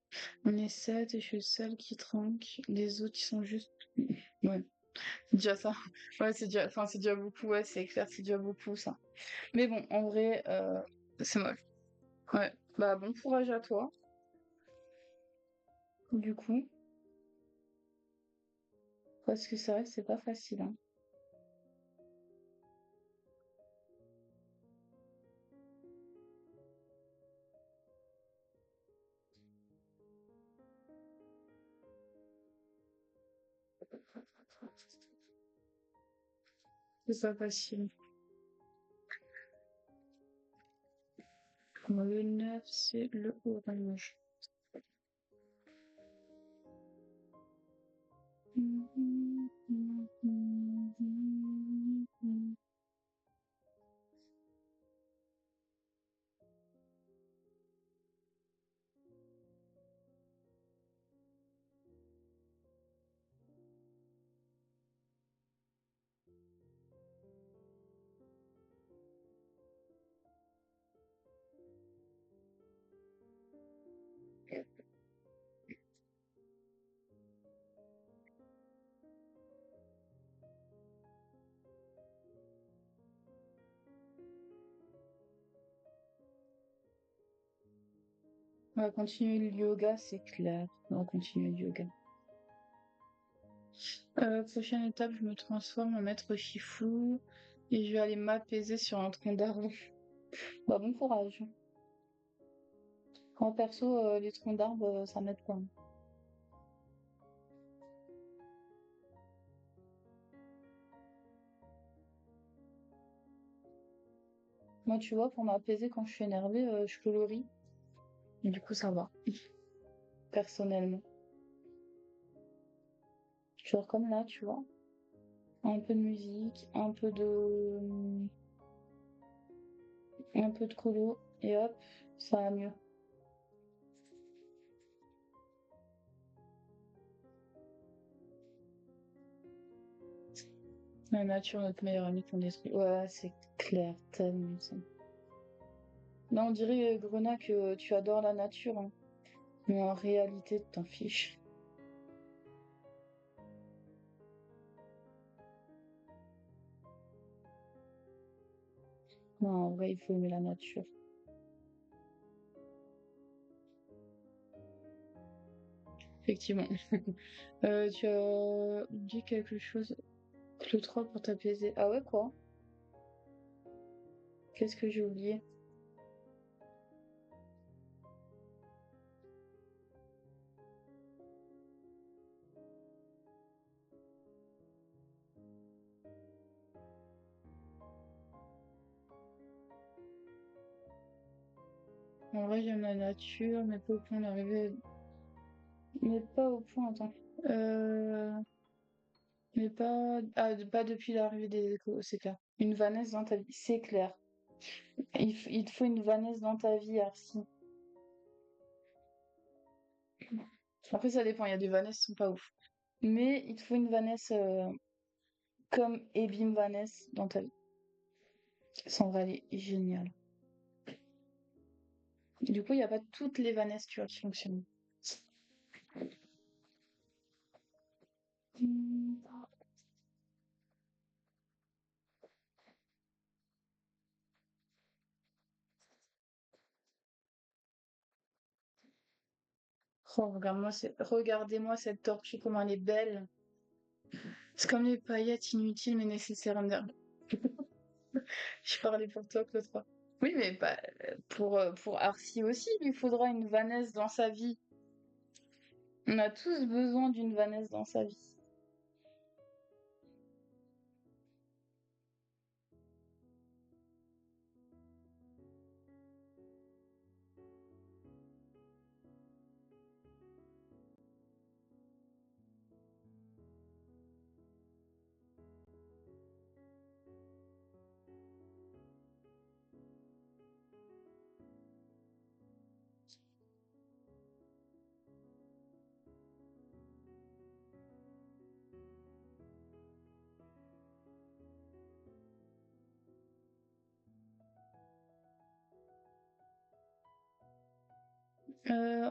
On est 7 et je suis le seul qui tranque. Les autres, ils sont juste. Ouais, c'est déjà ça. Ouais, c'est déjà beaucoup. Ouais, c'est clair, c'est déjà beaucoup ça. Mais bon, en vrai, c'est moche. Ouais. Bah, bon courage à toi, du coup. Parce que c'est vrai que c'est pas facile, hein. C'est pas facile. Le 9, c'est le orange. On va continuer le yoga, c'est clair. On va continuer le yoga. Prochaine étape, je me transforme en maître Shifu et je vais aller m'apaiser sur un tronc d'arbre. Bah, bon courage. En perso, les troncs d'arbres, ça m'aide pas, hein. Moi, tu vois, pour m'apaiser quand je suis énervée, je colorie. Et du coup, ça va, personnellement. Genre comme là, tu vois. Un peu de musique, un peu de colo, et hop, ça va mieux. La nature, notre meilleur ami qu'on détruit. Ouais, c'est clair, tellement ça. Là, on dirait, Grenat, que tu adores la nature, hein. Mais en réalité, tu t'en fiches. Non, en vrai, il faut aimer la nature. Effectivement. Tu as dit quelque chose. Le 3 pour t'apaiser. Ah ouais, quoi? Qu'est-ce que j'ai oublié? En vrai, j'aime la nature, mais pas au point d'arriver. Mais pas au point, attends. Euh... Mais pas. Ah, pas depuis l'arrivée des échos, c'est clair. Une Vanessa dans ta vie, c'est clair. Il te faut une Vanessa dans ta vie, Arsi. Après, ça dépend, il y a des Vanessa qui sont pas ouf. Mais il te faut une Vanessa comme Ebim Vanessa dans ta vie. Son vrai, elle est géniale. Du coup, il n'y a pas toutes les Vanessa, tu vois, qui fonctionnent. Hmm. Oh, regardez-moi cette tortue, comment elle est belle. C'est comme les paillettes inutiles mais nécessaires. Je parlais pour toi, Claude. Oui, mais bah, pour Arcy aussi, il lui faudra une Vanessa dans sa vie. On a tous besoin d'une Vanessa dans sa vie.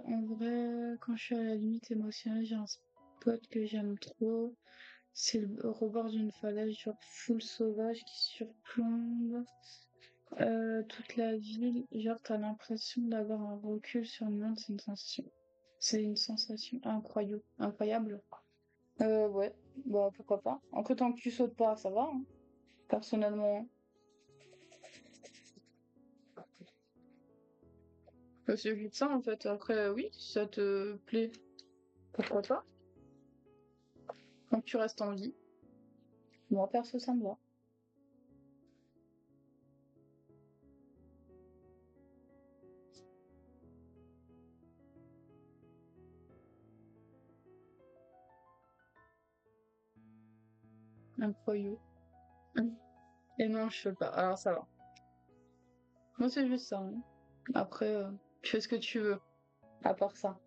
En vrai, quand je suis à la limite émotionnelle, j'ai un spot que j'aime trop. C'est au rebord d'une falaise, genre full sauvage qui surplombe toute la ville. Genre, t'as l'impression d'avoir un recul sur le monde, c'est une sensation incroyable. Incroyable. Ouais, bah pourquoi pas. Après, tant que tu sautes pas, ça va, hein, personnellement. C'est juste ça, en fait. Après, oui, si ça te plaît, pourquoi pas. Tant que tu restes en vie. Moi, perso, ça me va. Incroyable. Et non, je sais pas. Alors, ça va. Moi, c'est juste ça, hein. Après, tu fais ce que tu veux, à part ça.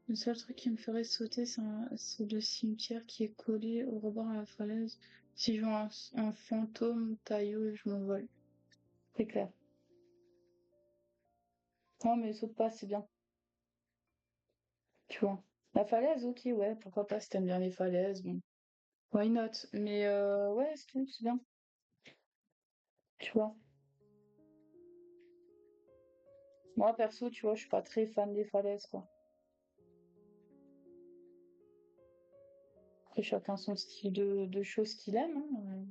Le seul truc qui me ferait sauter, c'est le cimetière qui est collé au rebord à la falaise. Si je vois un fantôme tailleux, je m'envole. C'est clair. Non, mais saute pas, c'est bien. Tu vois. La falaise, ok, ouais, pourquoi pas si t'aimes bien les falaises, bon. Why not? Mais ouais, c'est bien. Tu vois. Moi, perso, tu vois, je suis pas très fan des falaises, quoi. Après, chacun son style de choses qu'il aime, hein,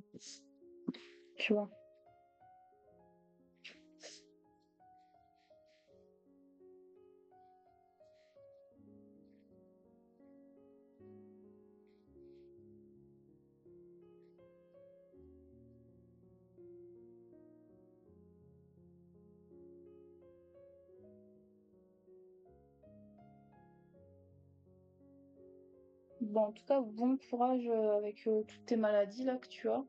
tu vois. bon, en tout cas, bon courage avec toutes tes maladies là que tu as.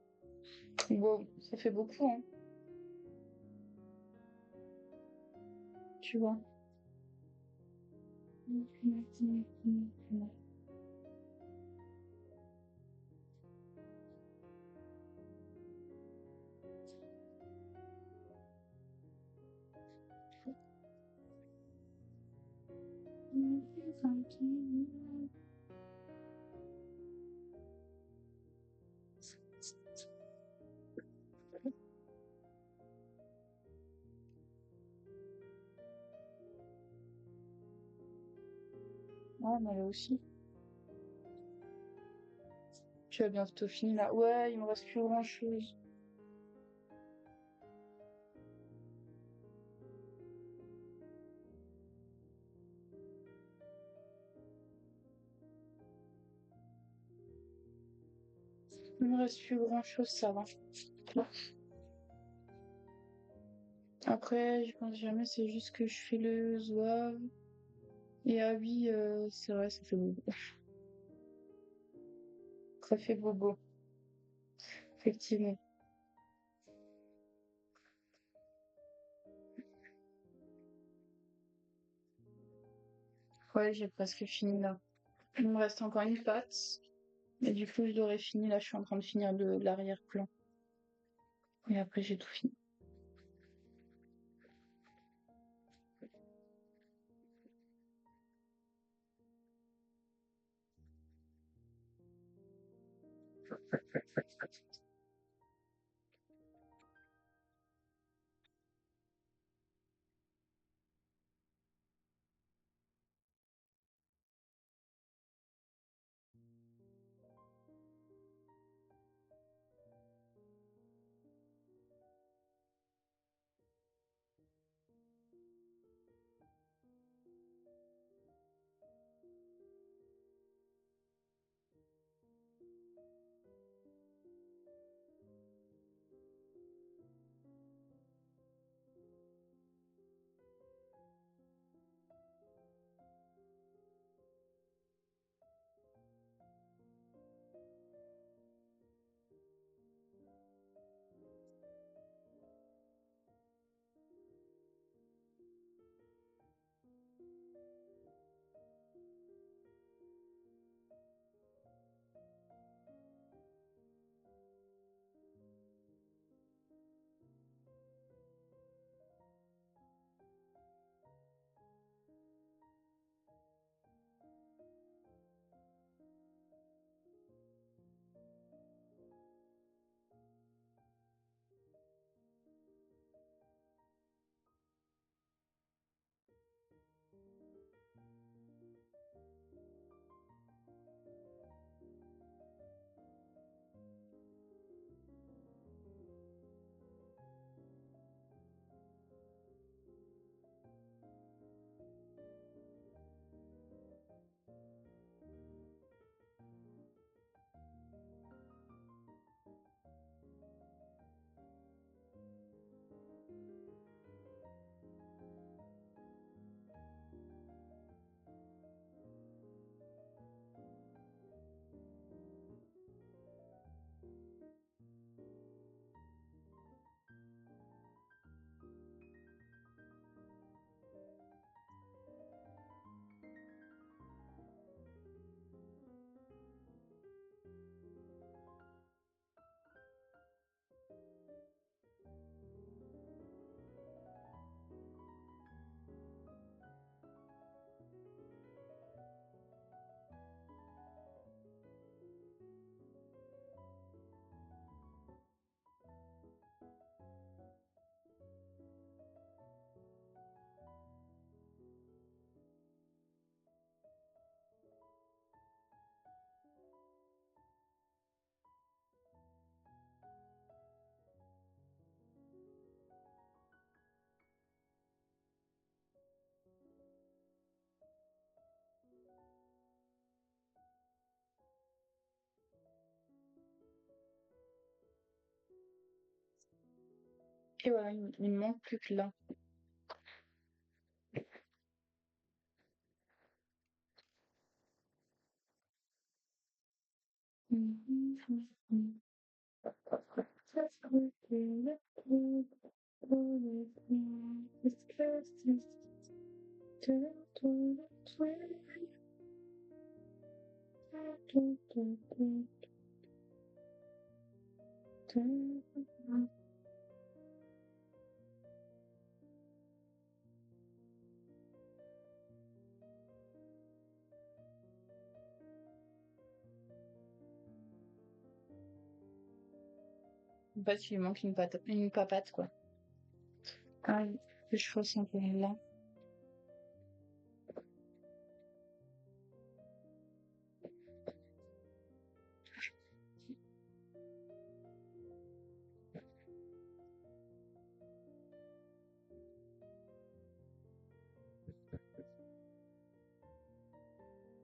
Bon, ça fait beaucoup, hein, tu vois. Ouais, mais là aussi. Tu as bientôt fini là. Ouais, il me reste plus grand-chose. Il me reste plus grand-chose, ça va. Après, je pense jamais, c'est juste que je fais le zouave. Et ah oui, c'est vrai, ça fait bobo. Ça fait bobo, effectivement. Ouais, j'ai presque fini là. Il me reste encore une patte. Et du coup, je l'aurais fini. Là, je suis en train de finir l'arrière-plan. Et après, j'ai tout fini. Et voilà, il me manque plus que là. En fait, il lui manque une papate, quoi. Ah, que je fasse un peu là.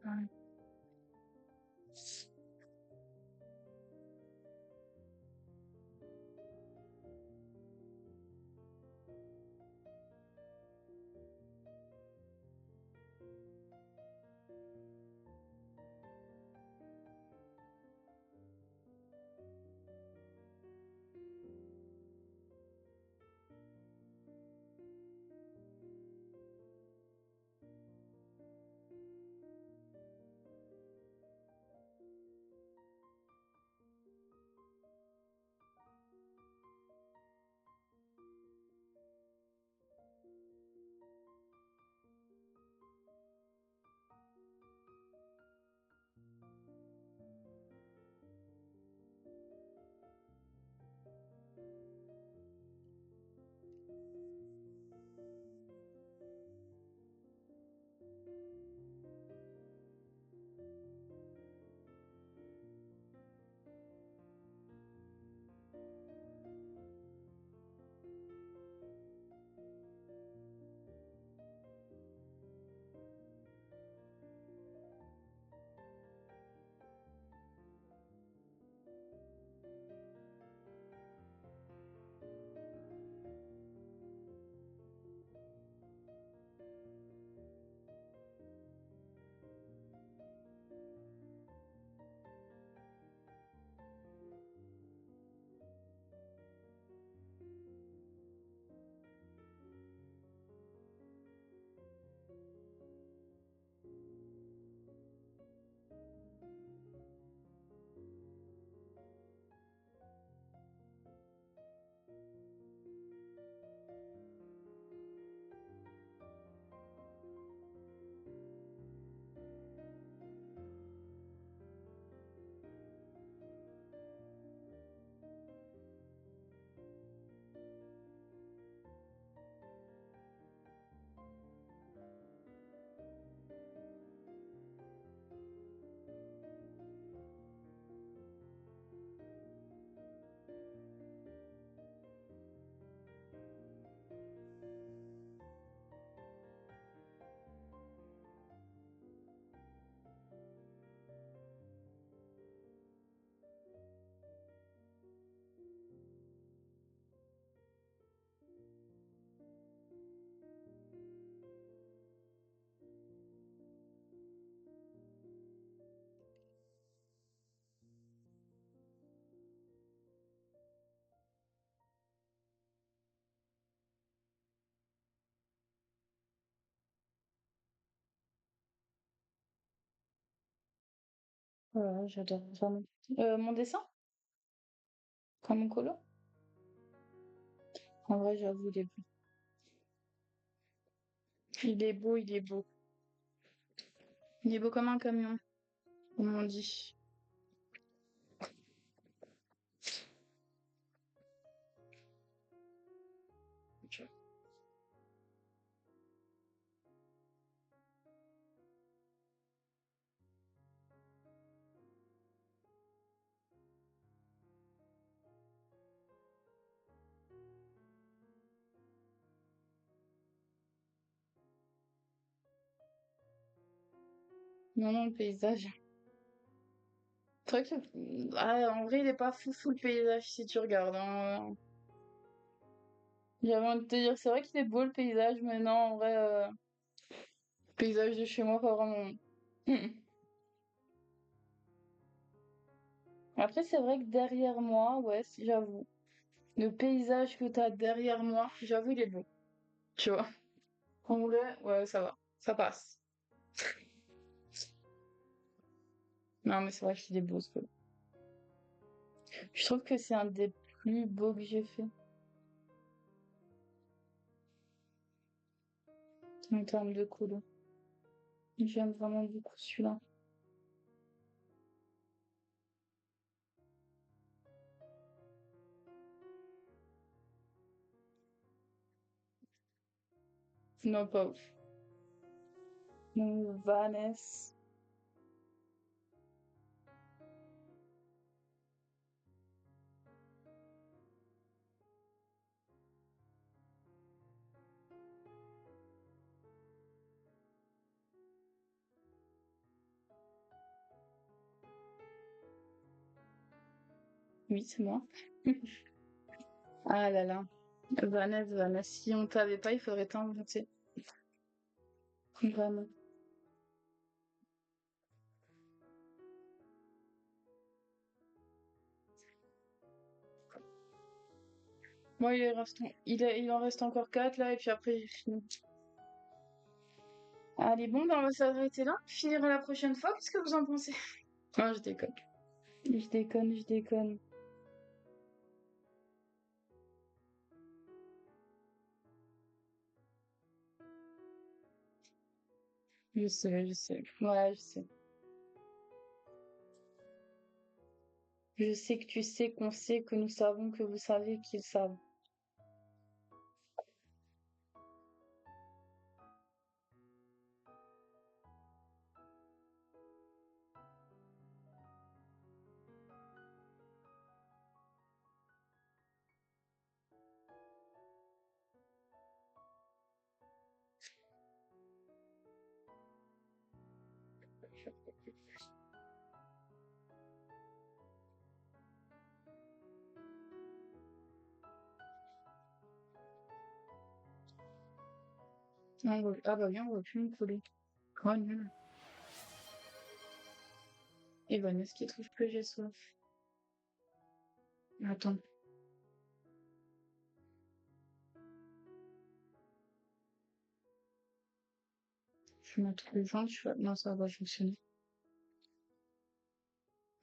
Ouais. Voilà, j'adore vraiment. Mon dessin? Comme mon colo? En vrai, j'avoue, il est beau. Il est beau, il est beau. Il est beau comme un camion, comme on dit. Non, non, le paysage. C'est vrai que ah, en vrai, il est pas fou fou le paysage si tu regardes, hein. J'avais envie de te dire, c'est vrai qu'il est beau le paysage, mais non, en vrai, le paysage de chez moi, pas vraiment. Après, c'est vrai que derrière moi, ouais, j'avoue. Le paysage que t'as derrière moi, j'avoue, il est beau. Tu vois? En vrai, ouais, ça va. Ça passe. Non, mais c'est vrai qu'il est beau, ce colo. Je trouve que c'est un des plus beaux que j'ai fait en termes de colo. J'aime vraiment beaucoup celui-là. Non, pas ouf. Vanessa. Oui, c'est moi. Ah là là. Vanessa. Si on t'avait pas, il faudrait t'inventer. Vraiment. Moi, il en reste encore 4 là, et puis après, j'ai fini. Allez, bon, ben, on va s'arrêter là. Finira la prochaine fois. Qu'est-ce que vous en pensez? Ah, je déconne. Je déconne. Je sais. Ouais, je sais. Je sais que tu sais qu'on sait que nous savons que vous savez qu'ils savent. Ah bah bien, on va plus me coller. Oh nul. Et Vanessa qui trouve que j'ai soif. Attends, je vais mettre le joint, Non, ça va pas fonctionner.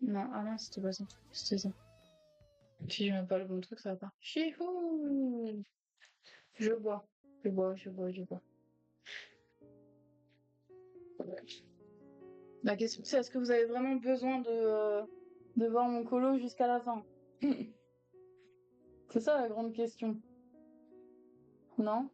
Non, ah non, c'était pas ça. C'était ça. Si je mets pas le bon truc, ça va pas. Chihou! Je bois. Je bois. La question, c'est est-ce que vous avez vraiment besoin de voir mon colo jusqu'à la fin? C'est ça la grande question. Non?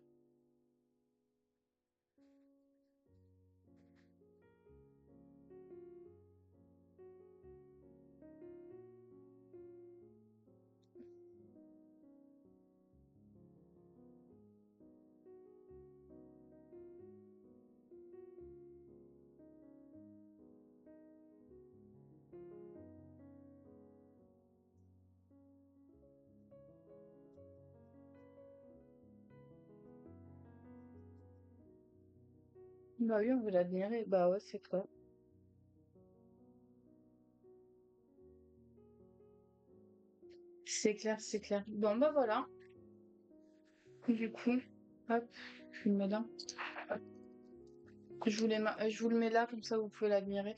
Bah oui, on veut l'admirer. Bah ouais, c'est clair. C'est clair, c'est clair. Bon, bah voilà. Du coup, hop, je le mets là. Je vous le mets là, comme ça vous pouvez l'admirer.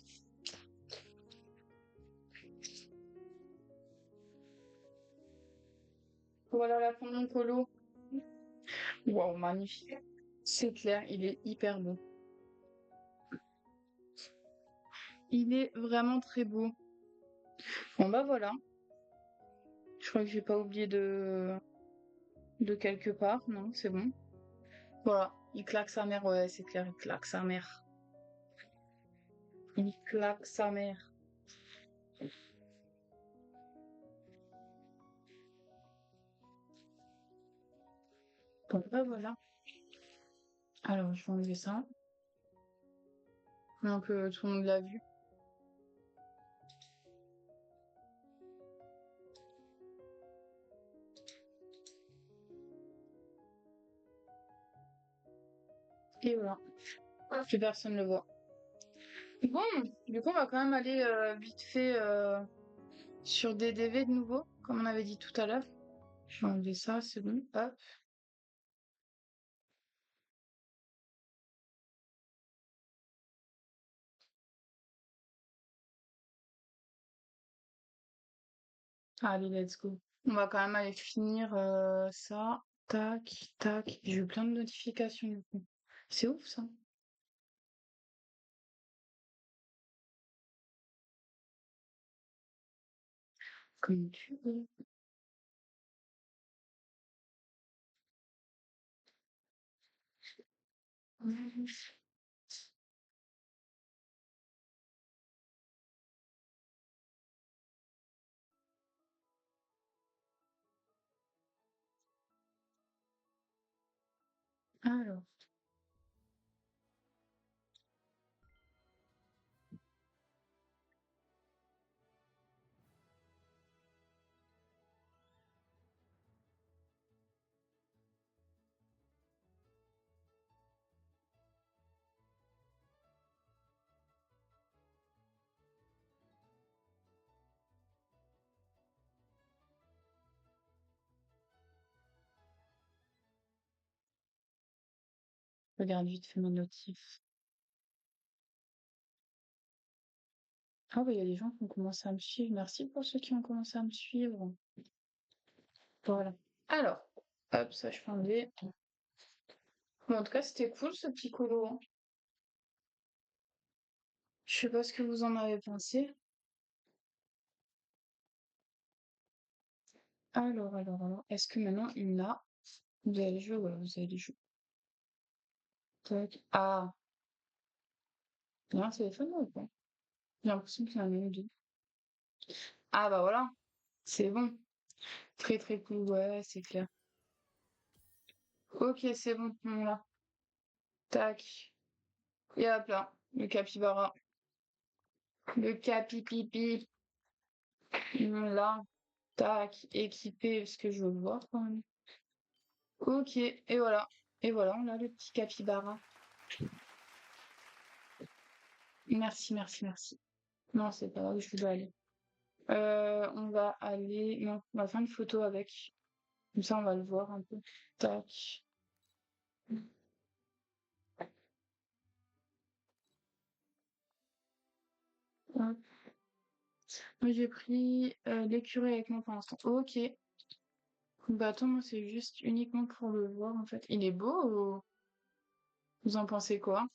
Voilà la fin de mon colo. Waouh, magnifique. C'est clair, il est hyper beau. Il est vraiment très beau. Bon bah voilà. Je crois que j'ai pas oublié de quelque part. Non, c'est bon. Voilà. Il claque sa mère. Ouais, c'est clair, il claque sa mère. Il claque sa mère. Bon bah voilà. Alors, je vais enlever ça. Donc, tout le monde l'a vu. Et voilà. Plus personne le voit. Bon, du coup, on va quand même aller vite fait. Sur DDV de nouveau, comme on avait dit tout à l'heure. Je vais enlever ça, c'est bon. Hop. Allez, let's go. On va quand même aller finir ça. Tac, tac. J'ai eu plein de notifications du coup. C'est ouf ça. Comme tu veux. Alors, regarde vite fait mes notifs. Ah bah il y a des gens qui ont commencé à me suivre. Merci pour ceux qui ont commencé à me suivre. Voilà. Alors, hop, ça je peux enlever. Bon, en tout cas, c'était cool ce petit colo, hein. Je sais pas ce que vous en avez pensé. Alors, est-ce que maintenant il a... Vous allez jouer, ouais, vous allez jouer. Tac. Ah, il y a un téléphone là ou pas? J'ai l'impression qu'il y en a même deux. Ah bah voilà, c'est bon. Très très cool, ouais, c'est clair. Ok, c'est bon, on l'a. Tac. Et hop là, le capybara. Le capi-pipi. On l'a. Tac, équipé, parce que je veux le voir quand même. Ok, et voilà. Et voilà, on a le petit capybara. Merci, merci, merci. Non, c'est pas là où je dois aller. On va aller... Non, on va faire une photo avec. Comme ça, on va le voir un peu. Tac. Hop. Moi, j'ai pris l'écureuil avec moi pour l'instant. Ok. Bah attends, moi, c'est juste uniquement pour le voir, en fait. Il est beau ou... Vous en pensez quoi?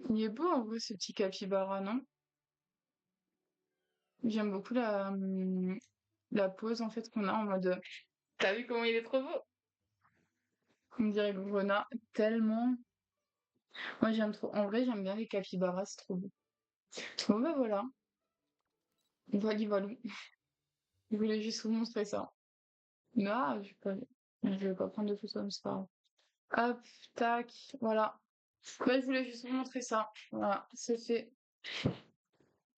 Il est beau, en vrai, ce petit capybara, non? J'aime beaucoup la pose, en fait, qu'on a en mode... T'as vu comment il est trop beau? On dirait Grenat, tellement. Moi, j'aime trop. En vrai, j'aime bien les capybaras, c'est trop beau. Bon, bah voilà. Voilà, voilà. Je voulais juste vous montrer ça. Non, je vais pas prendre de photos, mais c'est pas grave. Hop, tac, voilà. Ouais, je voulais juste vous montrer ça. Voilà, c'est fait.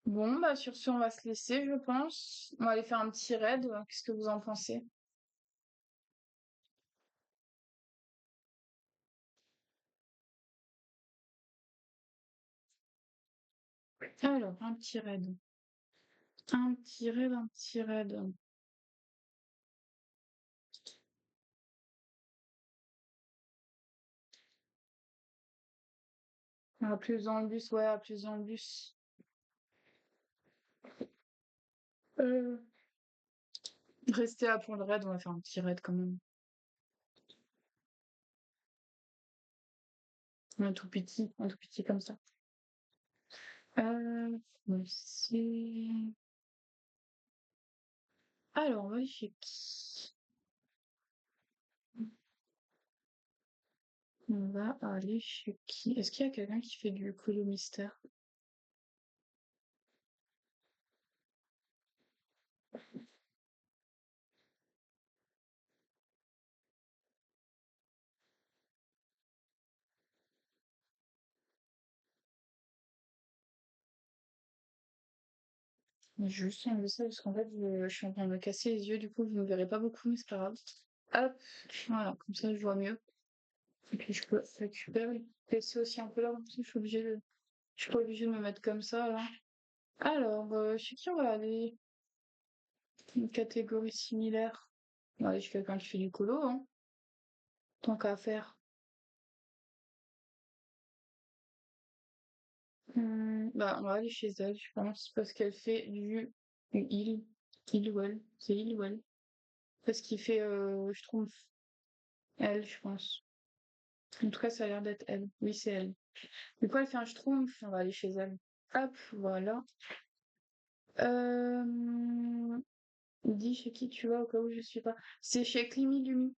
Bon, bah sur ce, on va se laisser, je pense. On va aller faire un petit raid. Qu'est-ce que vous en pensez? Alors, un petit raid. Un petit raid, un petit raid. À plus dans le bus, ouais, à plus dans le bus. Euh, Restez là pour le raid, on va faire un petit raid quand même. Un tout petit comme ça. C'est... Alors, on va aller chez qui? On va aller chez qui? Est-ce qu'il y a quelqu'un qui fait du colo mystère? Je vais juste enlever ça parce qu'en fait, je suis en train de me casser les yeux, du coup, vous ne me verrez pas beaucoup, mais c'est pas grave. Hop, voilà, comme ça, je vois mieux. Et puis, je peux récupérer le PC aussi un peu là, parce que je suis pas obligée de me mettre comme ça, là. Alors, chez qui on va aller? Une catégorie similaire. On va aller chez quelqu'un qui fait du colo, hein. Tant qu'à faire. Bah, on va aller chez elle, je pense, parce qu'elle fait du il, il ou elle, c'est il ou elle. Parce qu'il fait, je trouve, elle, je pense. En tout cas, ça a l'air d'être elle. Oui, c'est elle. Du coup, elle fait un schtroumpf, on va aller chez elle. Hop, voilà. Euh... Dis chez qui tu vas au cas où je suis pas. C'est chez Climi Lumi.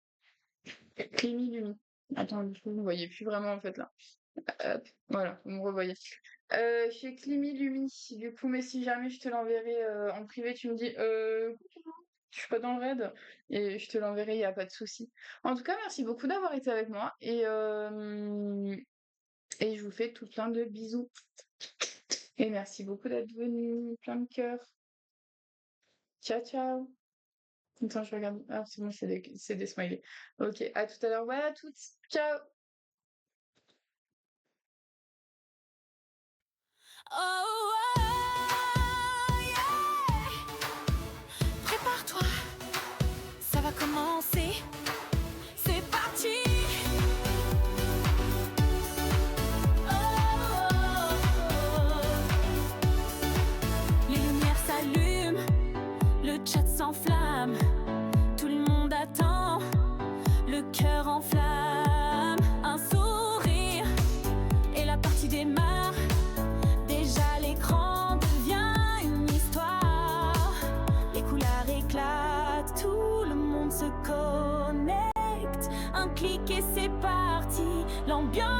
Climi Lumi. Attends, vous ne voyez plus vraiment en fait là. Hop, voilà, vous me revoyez. Chez Climi Lumi, du coup, mais si jamais je te l'enverrai en privé, tu me dis je suis pas dans le raid et je te l'enverrai, il n'y a pas de souci. En tout cas, merci beaucoup d'avoir été avec moi et je vous fais tout plein de bisous. Et merci beaucoup d'être venu, plein de cœur. Ciao, ciao. Attends, je regarde. Ah, c'est bon, c'est des smileys. Ok, à tout à l'heure. Ouais, à toutes. Ciao. Oh, oh, yeah. Prépare-toi, ça va commencer. C'est parti. Oh, oh, oh. Les lumières s'allument, le chat s'enflamme. Tout le monde attend, le cœur en flamme. Un sourire et la partie démarre. Déjà l'écran devient une histoire. Les couleurs éclatent, tout le monde se connecte. Un clic et c'est parti, l'ambiance